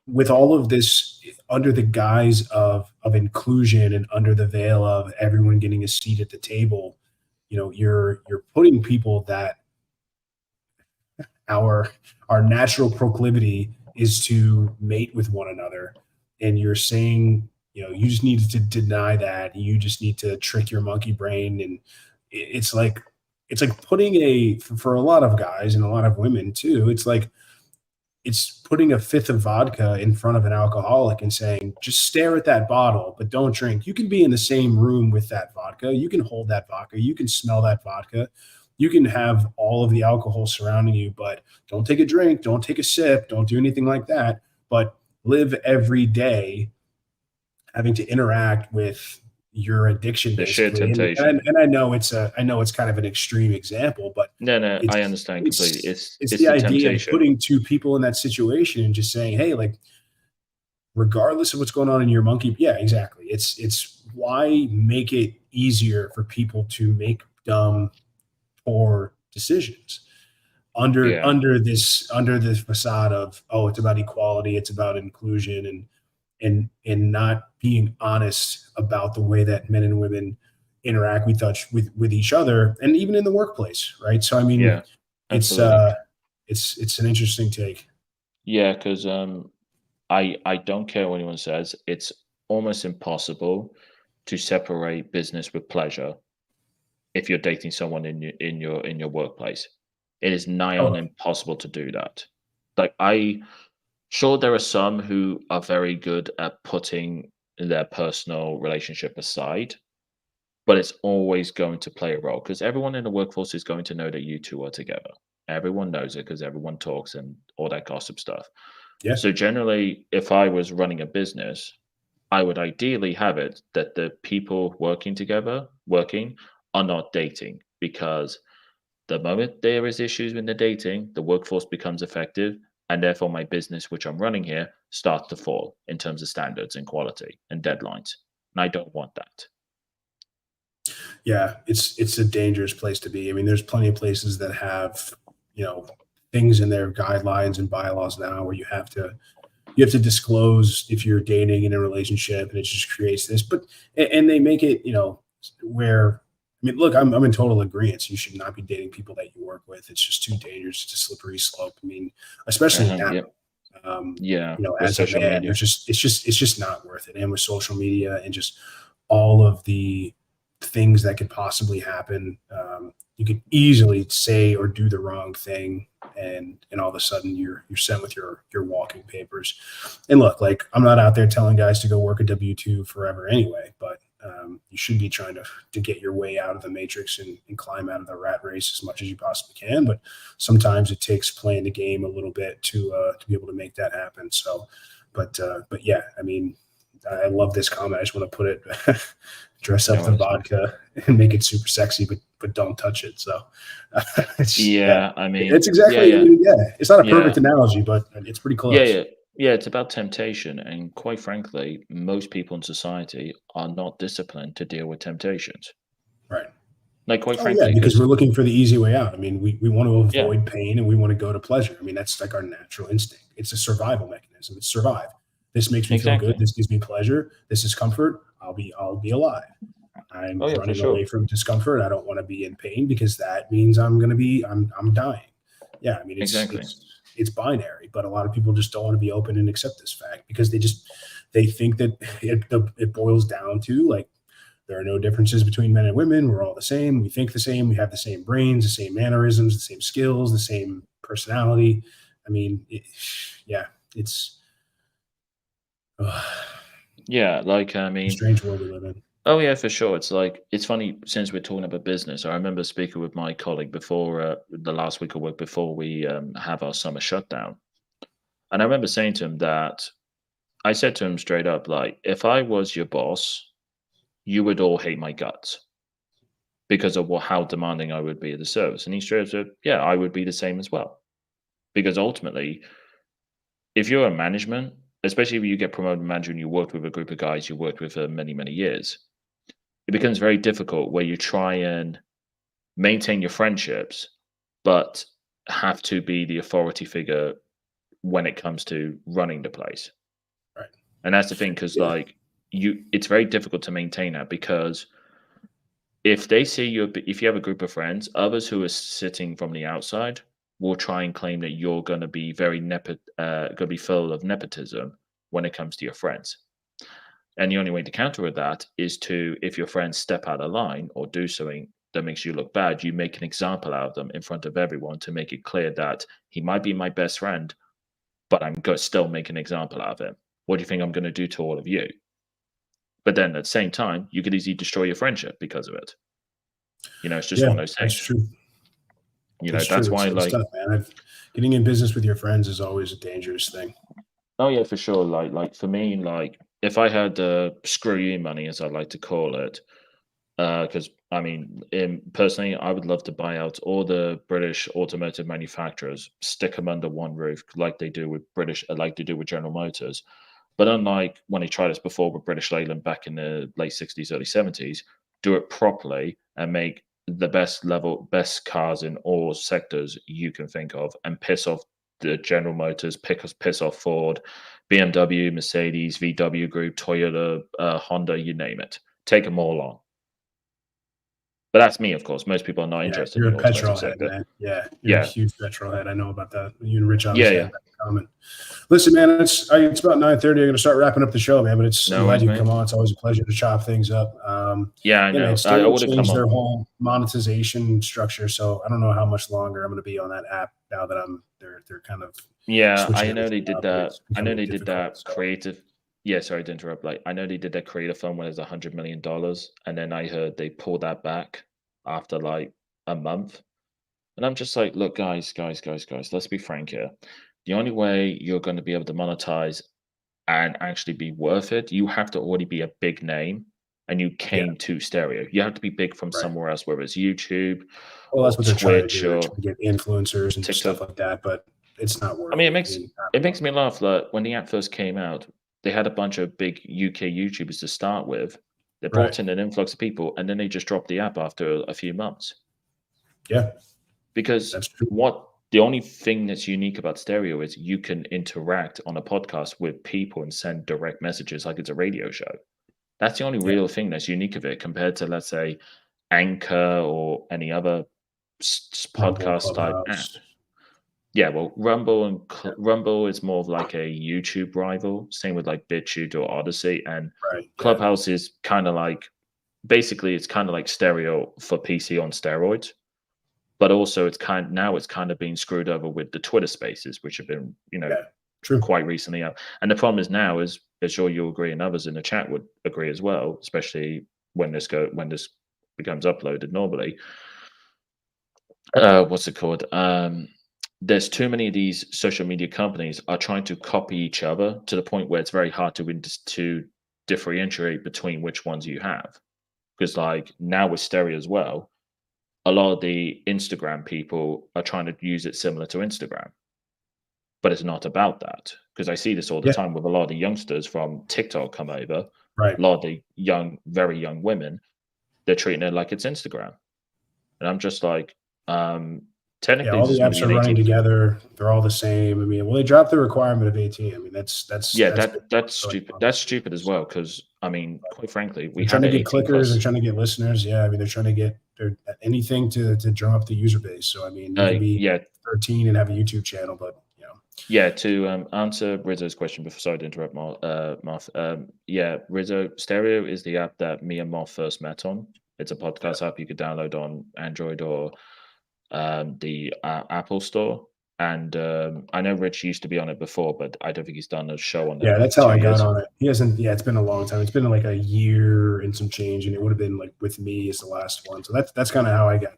S1: with all of this under the guise of inclusion and under the veil of everyone getting a seat at the table, you're putting people that our natural proclivity is to mate with one another, and you're saying, you just need to deny that. You just need to trick your monkey brain. And it's like putting for a lot of guys and a lot of women too, it's putting a fifth of vodka in front of an alcoholic and saying, just stare at that bottle, but don't drink. You can be in the same room with that vodka. You can hold that vodka. You can smell that vodka. You can have all of the alcohol surrounding you, but don't take a drink. Don't take a sip. Don't do anything like that. But live every day having to interact with your addiction,
S3: the sheer
S1: basically.
S3: temptation.
S1: And I know it's kind of an extreme example, but
S3: no, I understand completely. It's
S1: the idea
S3: temptation.
S1: of putting two people in that situation and just saying, hey, like, regardless of what's going on in your monkey, yeah, exactly. It's why make it easier for people to make dumb, poor decisions under this facade of, oh, it's about equality, it's about inclusion, and not being honest about the way that men and women interact with each other, and even in the workplace, right? So I mean, it's an interesting take.
S3: Yeah, because I don't care what anyone says. It's almost impossible to separate business with pleasure if you're dating someone in your workplace. It is nigh on impossible to do that. Like, sure, there are some who are very good at putting their personal relationship aside, but it's always going to play a role because everyone in the workforce is going to know that you two are together. Everyone knows it because everyone talks and all that gossip stuff.
S1: Yeah.
S3: So generally, if I was running a business, I would ideally have it that the people working are not dating, because the moment there is issues when they're dating, the workforce becomes effective, and therefore my business, which I'm running here, starts to fall in terms of standards and quality and deadlines. And I don't want that.
S1: Yeah, it's a dangerous place to be. I mean, there's plenty of places that have, things in their guidelines and bylaws now where you have to disclose if you're dating in a relationship, and it just creates this. But and they make it, where, I mean, look, I'm in total agreement. You should not be dating people that you work with. It's just too dangerous. It's a slippery slope. I mean, especially now.
S3: Yep.
S1: As a man, it's just not worth it. And with social media and just all of the things that could possibly happen, you could easily say or do the wrong thing, and all of a sudden you're sent with your walking papers. And look, like, I'm not out there telling guys to go work a W-2 forever anyway, but you should be trying to get your way out of the matrix and climb out of the rat race as much as you possibly can. But sometimes it takes playing the game a little bit to be able to make that happen. So, but yeah, I mean, I love this comment. I just want to put it, dress up the vodka and make it super sexy, but don't touch it. So
S3: I mean,
S1: it's exactly, it's not a perfect analogy, but it's pretty close.
S3: Yeah, it's about temptation. And quite frankly, most people in society are not disciplined to deal with temptations.
S1: Right.
S3: Like, quite frankly,
S1: because we're looking for the easy way out. I mean, we want to avoid pain, and we want to go to pleasure. I mean, that's like our natural instinct. It's a survival mechanism. It's survive. This makes me feel good. This gives me pleasure. This is comfort. I'll be alive. I'm running away from discomfort. I don't want to be in pain, because that means I'm dying. Yeah. I mean, it's binary, but a lot of people just don't want to be open and accept this fact, because they think that it boils down to, like, there are no differences between men and women. We're all the same. We think the same. We have the same brains, the same mannerisms, the same skills, the same personality. I mean, it's strange world we live in.
S3: Oh yeah, for sure. It's funny, since we're talking about business. I remember speaking with my colleague before the last week of work, before we have our summer shutdown, and I remember saying to him that I said to him straight up, like, if I was your boss, you would all hate my guts because of how demanding I would be of the service. And he straight up said, yeah, I would be the same as well, because ultimately, if you're a management, especially if you get promoted to manager and you worked with a group of guys you worked with for many, many years, it becomes very difficult where you try and maintain your friendships, but have to be the authority figure when it comes to running the place.
S1: Right.
S3: And that's the thing, because like it's very difficult to maintain that, because if they see you, if you have a group of friends, others who are sitting from the outside will try and claim that you're going to be going to be full of nepotism when it comes to your friends. And the only way to counter that is to, if your friends step out of line or do something that makes you look bad, you make an example out of them in front of everyone to make it clear that he might be my best friend, but I'm going to still make an example out of him. What do you think I'm going to do to all of you? But then at the same time, you could easily destroy your friendship because of it. You know, it's just one of those things.
S1: That's true.
S3: You know, that's why,
S1: it's
S3: like,
S1: tough, man. Getting in business with your friends is always a dangerous thing.
S3: oh yeah, for sure. Like for me, like if I had screw you money, as I like to call it, because I mean, personally, I would love to buy out all the British automotive manufacturers, stick them under one roof, like they do with General Motors. But unlike when they tried this before with British Leyland back in the late 60s, early 70s, do it properly and make the best cars in all sectors you can think of, and piss off the General Motors, piss off Ford, BMW, Mercedes, VW Group, Toyota, Honda, you name it. Take them all on. But that's me, of course. Most people are not interested
S1: You're
S3: in the
S1: a
S3: automotive
S1: petrol head,
S3: sector.
S1: man. You're a huge petrol head. I know about that. You and Rich obviously have that in common. Listen, man, it's about 9:30. I'm going to start wrapping up the show, man. But I'm glad you can come on. It's always a pleasure to chop things up.
S3: I know.
S1: I would have changed their whole monetization structure, so I don't know how much longer I'm going to be on that app now that they're kind of
S3: I know they did that. I know they did that creative. Yeah, sorry to interrupt. Like, I know they did that creative fund when it was $100 million, and then I heard they pulled that back after like a month. And I'm just like, look, guys, let's be frank here. The only way you're going to be able to monetize and actually be worth it, you have to already be a big name, and you came to stereo. You have to be big from somewhere else, whether it's YouTube,
S1: well, that's what they're
S3: Twitch,
S1: trying to do. They're trying to get influencers and
S3: TikTok,
S1: stuff like that, but it's not working.
S3: I mean, it makes me laugh that when the app first came out, they had a bunch of big UK YouTubers to start with. They brought in an influx of people, and then they just dropped the app after a few months.
S1: Yeah,
S3: because the only thing that's unique about stereo is you can interact on a podcast with people and send direct messages like it's a radio show. That's the only real thing that's unique of it compared to, let's say, Anchor or any other podcast type app. Yeah, well, Rumble is more of like a YouTube rival. Same with like BitChute or Odyssey, and Clubhouse is kind of like, basically, it's kind of like stereo for PC on steroids. But also, it's kind of being screwed over with the Twitter Spaces, which have been, quite recently out. And the problem is now, is I'm sure you'll agree, and others in the chat would agree as well, especially when this becomes uploaded normally. What's it called? There's too many of these social media companies are trying to copy each other to the point where it's very hard to differentiate between which ones you have. Because like now with stereo as well, a lot of the Instagram people are trying to use it similar to Instagram, but it's not about that. Because I see this all the time with a lot of the youngsters from TikTok come over. A lot of the very young women, they're treating it like it's Instagram, and I'm just like, technically,
S1: all the apps are running together. They're all the same. I mean, well, they dropped the requirement of 18. I mean, that's
S3: stupid. That's stupid as well. Because I mean, quite frankly,
S1: we're trying to get clickers. They're trying to get listeners. Yeah, I mean, they're trying to get anything to drum up the user base. So I mean, you can be 13 and have a YouTube channel, but
S3: to answer Rizzo's question before, sorry to interrupt, Moff. Rizzo, stereo is the app that me and Moff first met on. It's a podcast app you could download on Android or the Apple Store, and I know Rich used to be on it before, but I don't think he's done a show on it.
S1: Yeah, that's how I got on it. He hasn't. Yeah, it's been a long time. It's been like a year and some change, and it would have been like with me as the last one. So that's kind of how I got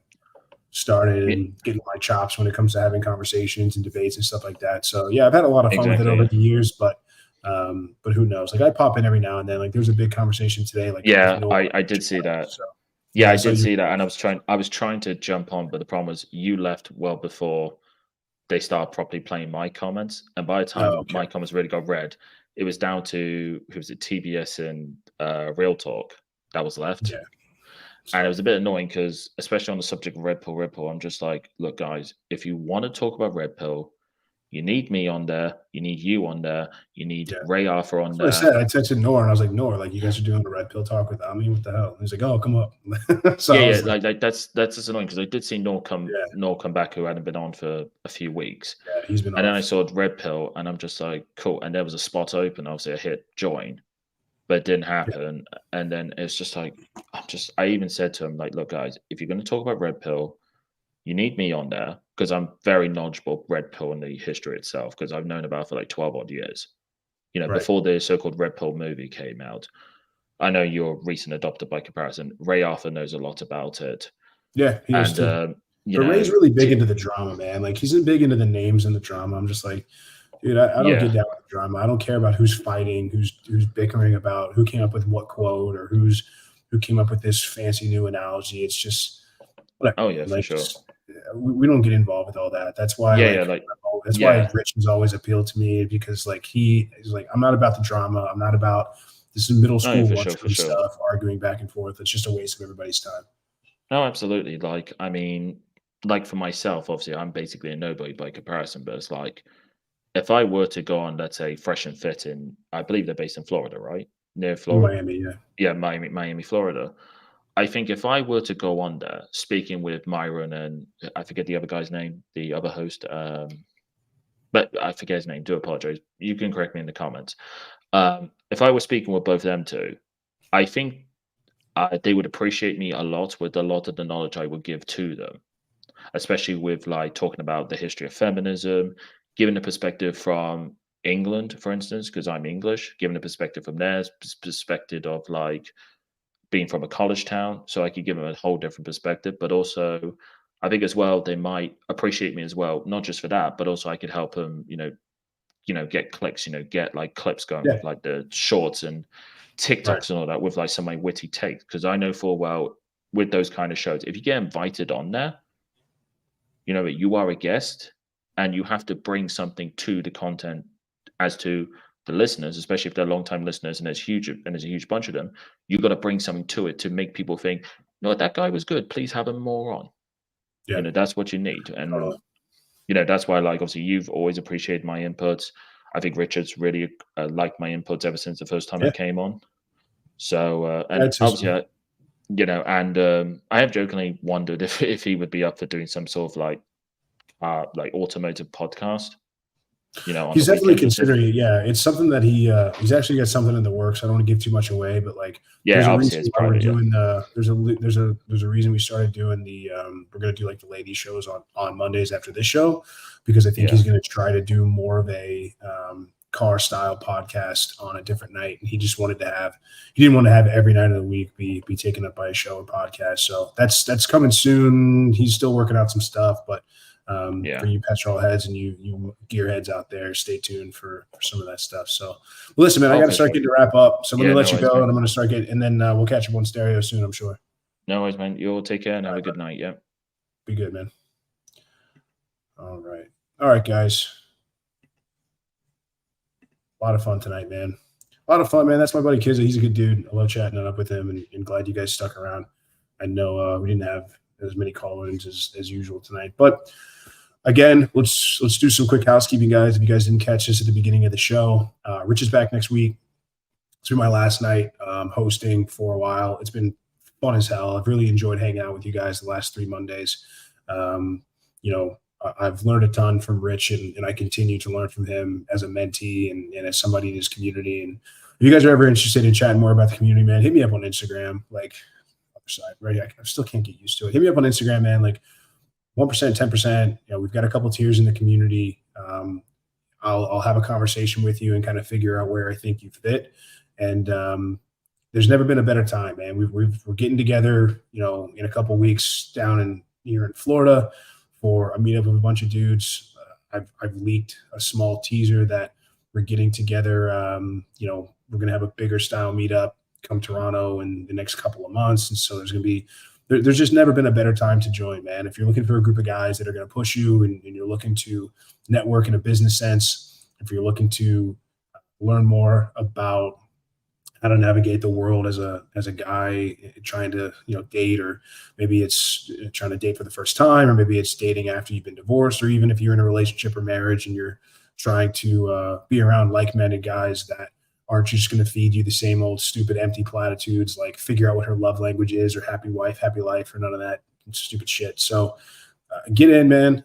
S1: started and getting my chops when it comes to having conversations and debates and stuff like that. So yeah, I've had a lot of fun with it over the years, but who knows? Like I pop in every now and then. Like there's a big conversation today. Like
S3: I did see that. So. Yeah, I did see that, and I was trying to jump on, but the problem was you left well before they started properly playing my comments, and by the time my comments really got read, it was down to TBS and Real Talk that was left.
S1: So,
S3: And it was a bit annoying because, especially on the subject of Red Pill, I'm just like, look, guys, if you want to talk about Red Pill, you need me on there. You need you on there. You need
S1: yeah.
S3: Ray Arthur on
S1: That's
S3: there.
S1: what I said. I texted Nor and I was like, Nor, like, you guys are doing a Red Pill talk without me. What the hell? He's like, oh, come up. So
S3: Yeah,
S1: I
S3: yeah,
S1: was
S3: like that's just annoying because I did see Nor come
S1: yeah,
S3: back, who hadn't been on for a few weeks,
S1: yeah, he's been
S3: and then I
S1: off.
S3: saw Red Pill, and I'm just like, cool. And there was a spot open. Obviously, I hit join, but it didn't happen. And then it's just like, I even said to him, like, look, guys, if you're going to talk about Red Pill, you need me on there because I'm very knowledgeable Red Pill and the history itself because I've known about it for like 12 odd years. You know,
S1: Right.
S3: before the so-called Red Pill movie came out. I know you're a recent adopter by comparison. Ray Arthur knows a lot about it.
S1: Yeah, he is too.
S3: You
S1: But
S3: know,
S1: Ray's really big into the drama, man. Like, he's big into the names and the drama. I'm just like, dude, I don't get down with the drama. I don't care about who's fighting, who's bickering about who came up with what quote or who came up with this fancy new analogy. It's just whatever.
S3: Oh yeah,
S1: like,
S3: for sure.
S1: We don't get involved with all that. That's why why Rich has always appealed to me, because like he's like, I'm not about the drama. I'm not about this is middle school stuff, arguing back and forth. It's just a waste of everybody's time.
S3: No, absolutely. Like, I mean, like for myself, obviously, I'm basically a nobody by comparison. But it's like, if I were to go on, let's say, Fresh and Fit I believe they're based in Florida, right? Near Florida.
S1: Miami, yeah.
S3: Yeah, Miami, Florida. I think if I were to go on there, speaking with Myron and I forget the other guy's name, the other host, but I forget his name. Do apologize. You can correct me in the comments. If I were speaking with both of them two, I think they would appreciate me a lot with a lot of the knowledge I would give to them, especially with like talking about the history of feminism, giving a perspective from England, for instance, because I'm English, giving a perspective from their perspective of like being from a college town. So I could give them a whole different perspective, but also I think as well, they might appreciate me as well, not just for that, but also I could help them, get clicks, get like clips going with like the shorts and TikToks and all that with like some of my witty takes. Because I know full well with those kind of shows, if you get invited on there, you are a guest and you have to bring something to the content as to the listeners, especially if they're long-time listeners and there's a huge bunch of them. You've got to bring something to it to make people think, you know what, that guy was good. Please have him more on. Yeah. That's what you need. And that's why, like, obviously you've always appreciated my inputs. I think Richard's really liked my inputs ever since the first time I came on. So, and obviously, I have jokingly wondered if he would be up for doing some sort of like automotive podcast.
S1: He's definitely considering it. Yeah, it's something that he's actually got something in the works. I don't want to give too much away, but like, there's a reason why we're doing there's a reason we started doing we're going to do like the lady shows on Mondays after this show, because I think he's going to try to do more of a car style podcast on a different night. And he didn't want to have every night of the week be taken up by a show or podcast. So that's coming soon. He's still working out some stuff, but for you petrol heads and you gearheads out there, stay tuned for some of that stuff. So listen, man, I got to start getting to wrap up. So let me let you go, and I'm going to start getting, and then we'll catch up on stereo soon, I'm sure.
S3: No worries, man. You'll take care and have a good night. Yeah.
S1: Be good, man. All right, guys. A lot of fun tonight, man. A lot of fun, man. That's my buddy Kizza. He's a good dude. I love chatting it up with him, and glad you guys stuck around. I know we didn't have as many call-ins as usual tonight, but again, let's do some quick housekeeping, guys. If you guys didn't catch this at the beginning of the show, Rich is back next week. It's been my last night hosting for a while. It's been fun as hell. I've really enjoyed hanging out with you guys the last 3 Mondays. I've learned a ton from Rich, and I continue to learn from him as a mentee and as somebody in his community. And if you guys are ever interested in chatting more about the community, man, hit me up on Instagram. Like, other side, right? I still can't get used to it. Hit me up on Instagram, man. Like 1%, 10%. We've got a couple tiers in the community. I'll have a conversation with you and kind of figure out where I think you fit. And there's never been a better time, man. We're getting together, in a couple weeks down here in Florida for a meetup of a bunch of dudes. I've leaked a small teaser that we're getting together. We're going to have a bigger style meetup come Toronto in the next couple of months. And so there's just never been a better time to join, man. If you're looking for a group of guys that are going to push you and you're looking to network in a business sense, if you're looking to learn more about how to navigate the world as a guy trying to date, or maybe it's trying to date for the first time, or maybe it's dating after you've been divorced, or even if you're in a relationship or marriage and you're trying to be around like-minded guys that aren't just going to feed you the same old stupid empty platitudes like figure out what her love language is, or happy wife, happy life, or none of that stupid shit. So get in, man.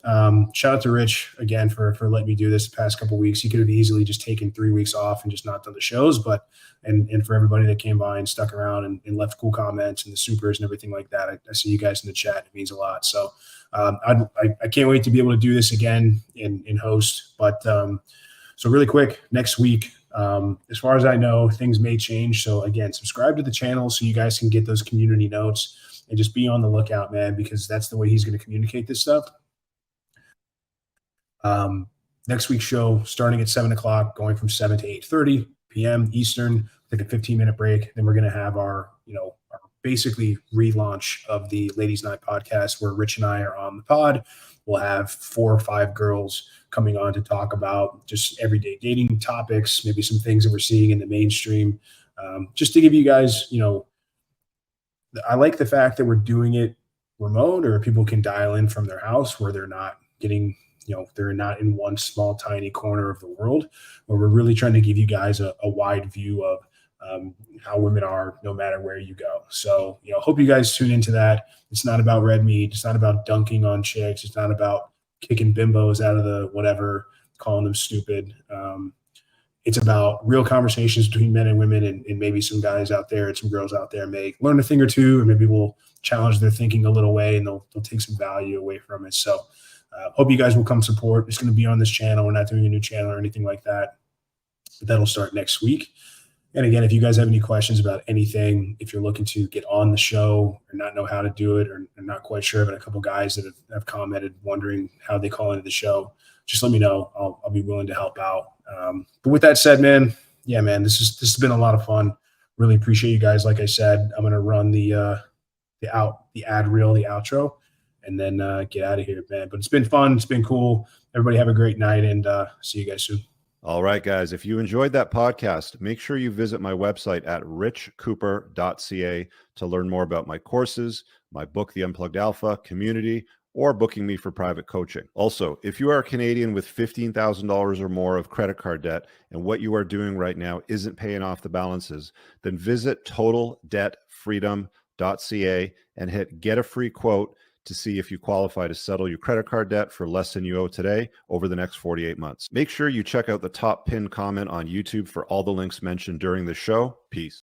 S1: Shout out to Rich again for letting me do this the past couple of weeks. He could have easily just taken 3 weeks off and just not done the shows, but and for everybody that came by and stuck around and left cool comments and the supers and everything like that. I see you guys in the chat. It means a lot. So I can't wait to be able to do this again in host. But so really quick, next week, as far as I know, things may change. So again, subscribe to the channel so you guys can get those community notes. And just be on the lookout, man, because that's the way he's going to communicate this stuff. Next week's show starting at 7 o'clock, going from 7 to 8:30 p.m. Eastern. Take a 15-minute break. Then we're going to have our basically relaunch of the Ladies Night podcast, where Rich and I are on the pod. We'll have 4 or 5 girls coming on to talk about just everyday dating topics, maybe some things that we're seeing in the mainstream, just to give you guys, I like the fact that we're doing it remote, or people can dial in from their house where they're not getting, they're not in one small, tiny corner of the world, where we're really trying to give you guys a wide view of how women are no matter where you go. So, hope you guys tune into that. It's not about red meat. It's not about dunking on chicks. It's not about kicking bimbos out of the whatever, calling them stupid. It's about real conversations between men and women, and maybe some guys out there and some girls out there may learn a thing or two, or maybe we'll challenge their thinking a little way and they'll take some value away from it. So hope you guys will come support. It's going to be on this channel. We're not doing a new channel or anything like that, but that'll start next week. And again, if you guys have any questions about anything, if you're looking to get on the show or not know how to do it, or not quite sure, but a couple guys that have commented wondering how they call into the show, just let me know. I'll be willing to help out. But with that said, man, this has been a lot of fun. Really appreciate you guys. Like I said, I'm gonna run the ad reel, the outro, and then get out of here, man. But it's been fun. It's been cool. Everybody have a great night, and see you guys soon.
S2: All right, guys. If you enjoyed that podcast, make sure you visit my website at richcooper.ca to learn more about my courses, my book, The Unplugged Alpha, community, or booking me for private coaching. Also, if you are a Canadian with $15,000 or more of credit card debt and what you are doing right now isn't paying off the balances, then visit totaldebtfreedom.ca and hit get a free quote to see if you qualify to settle your credit card debt for less than you owe today over the next 48 months. Make sure you check out the top pinned comment on YouTube for all the links mentioned during the show. Peace.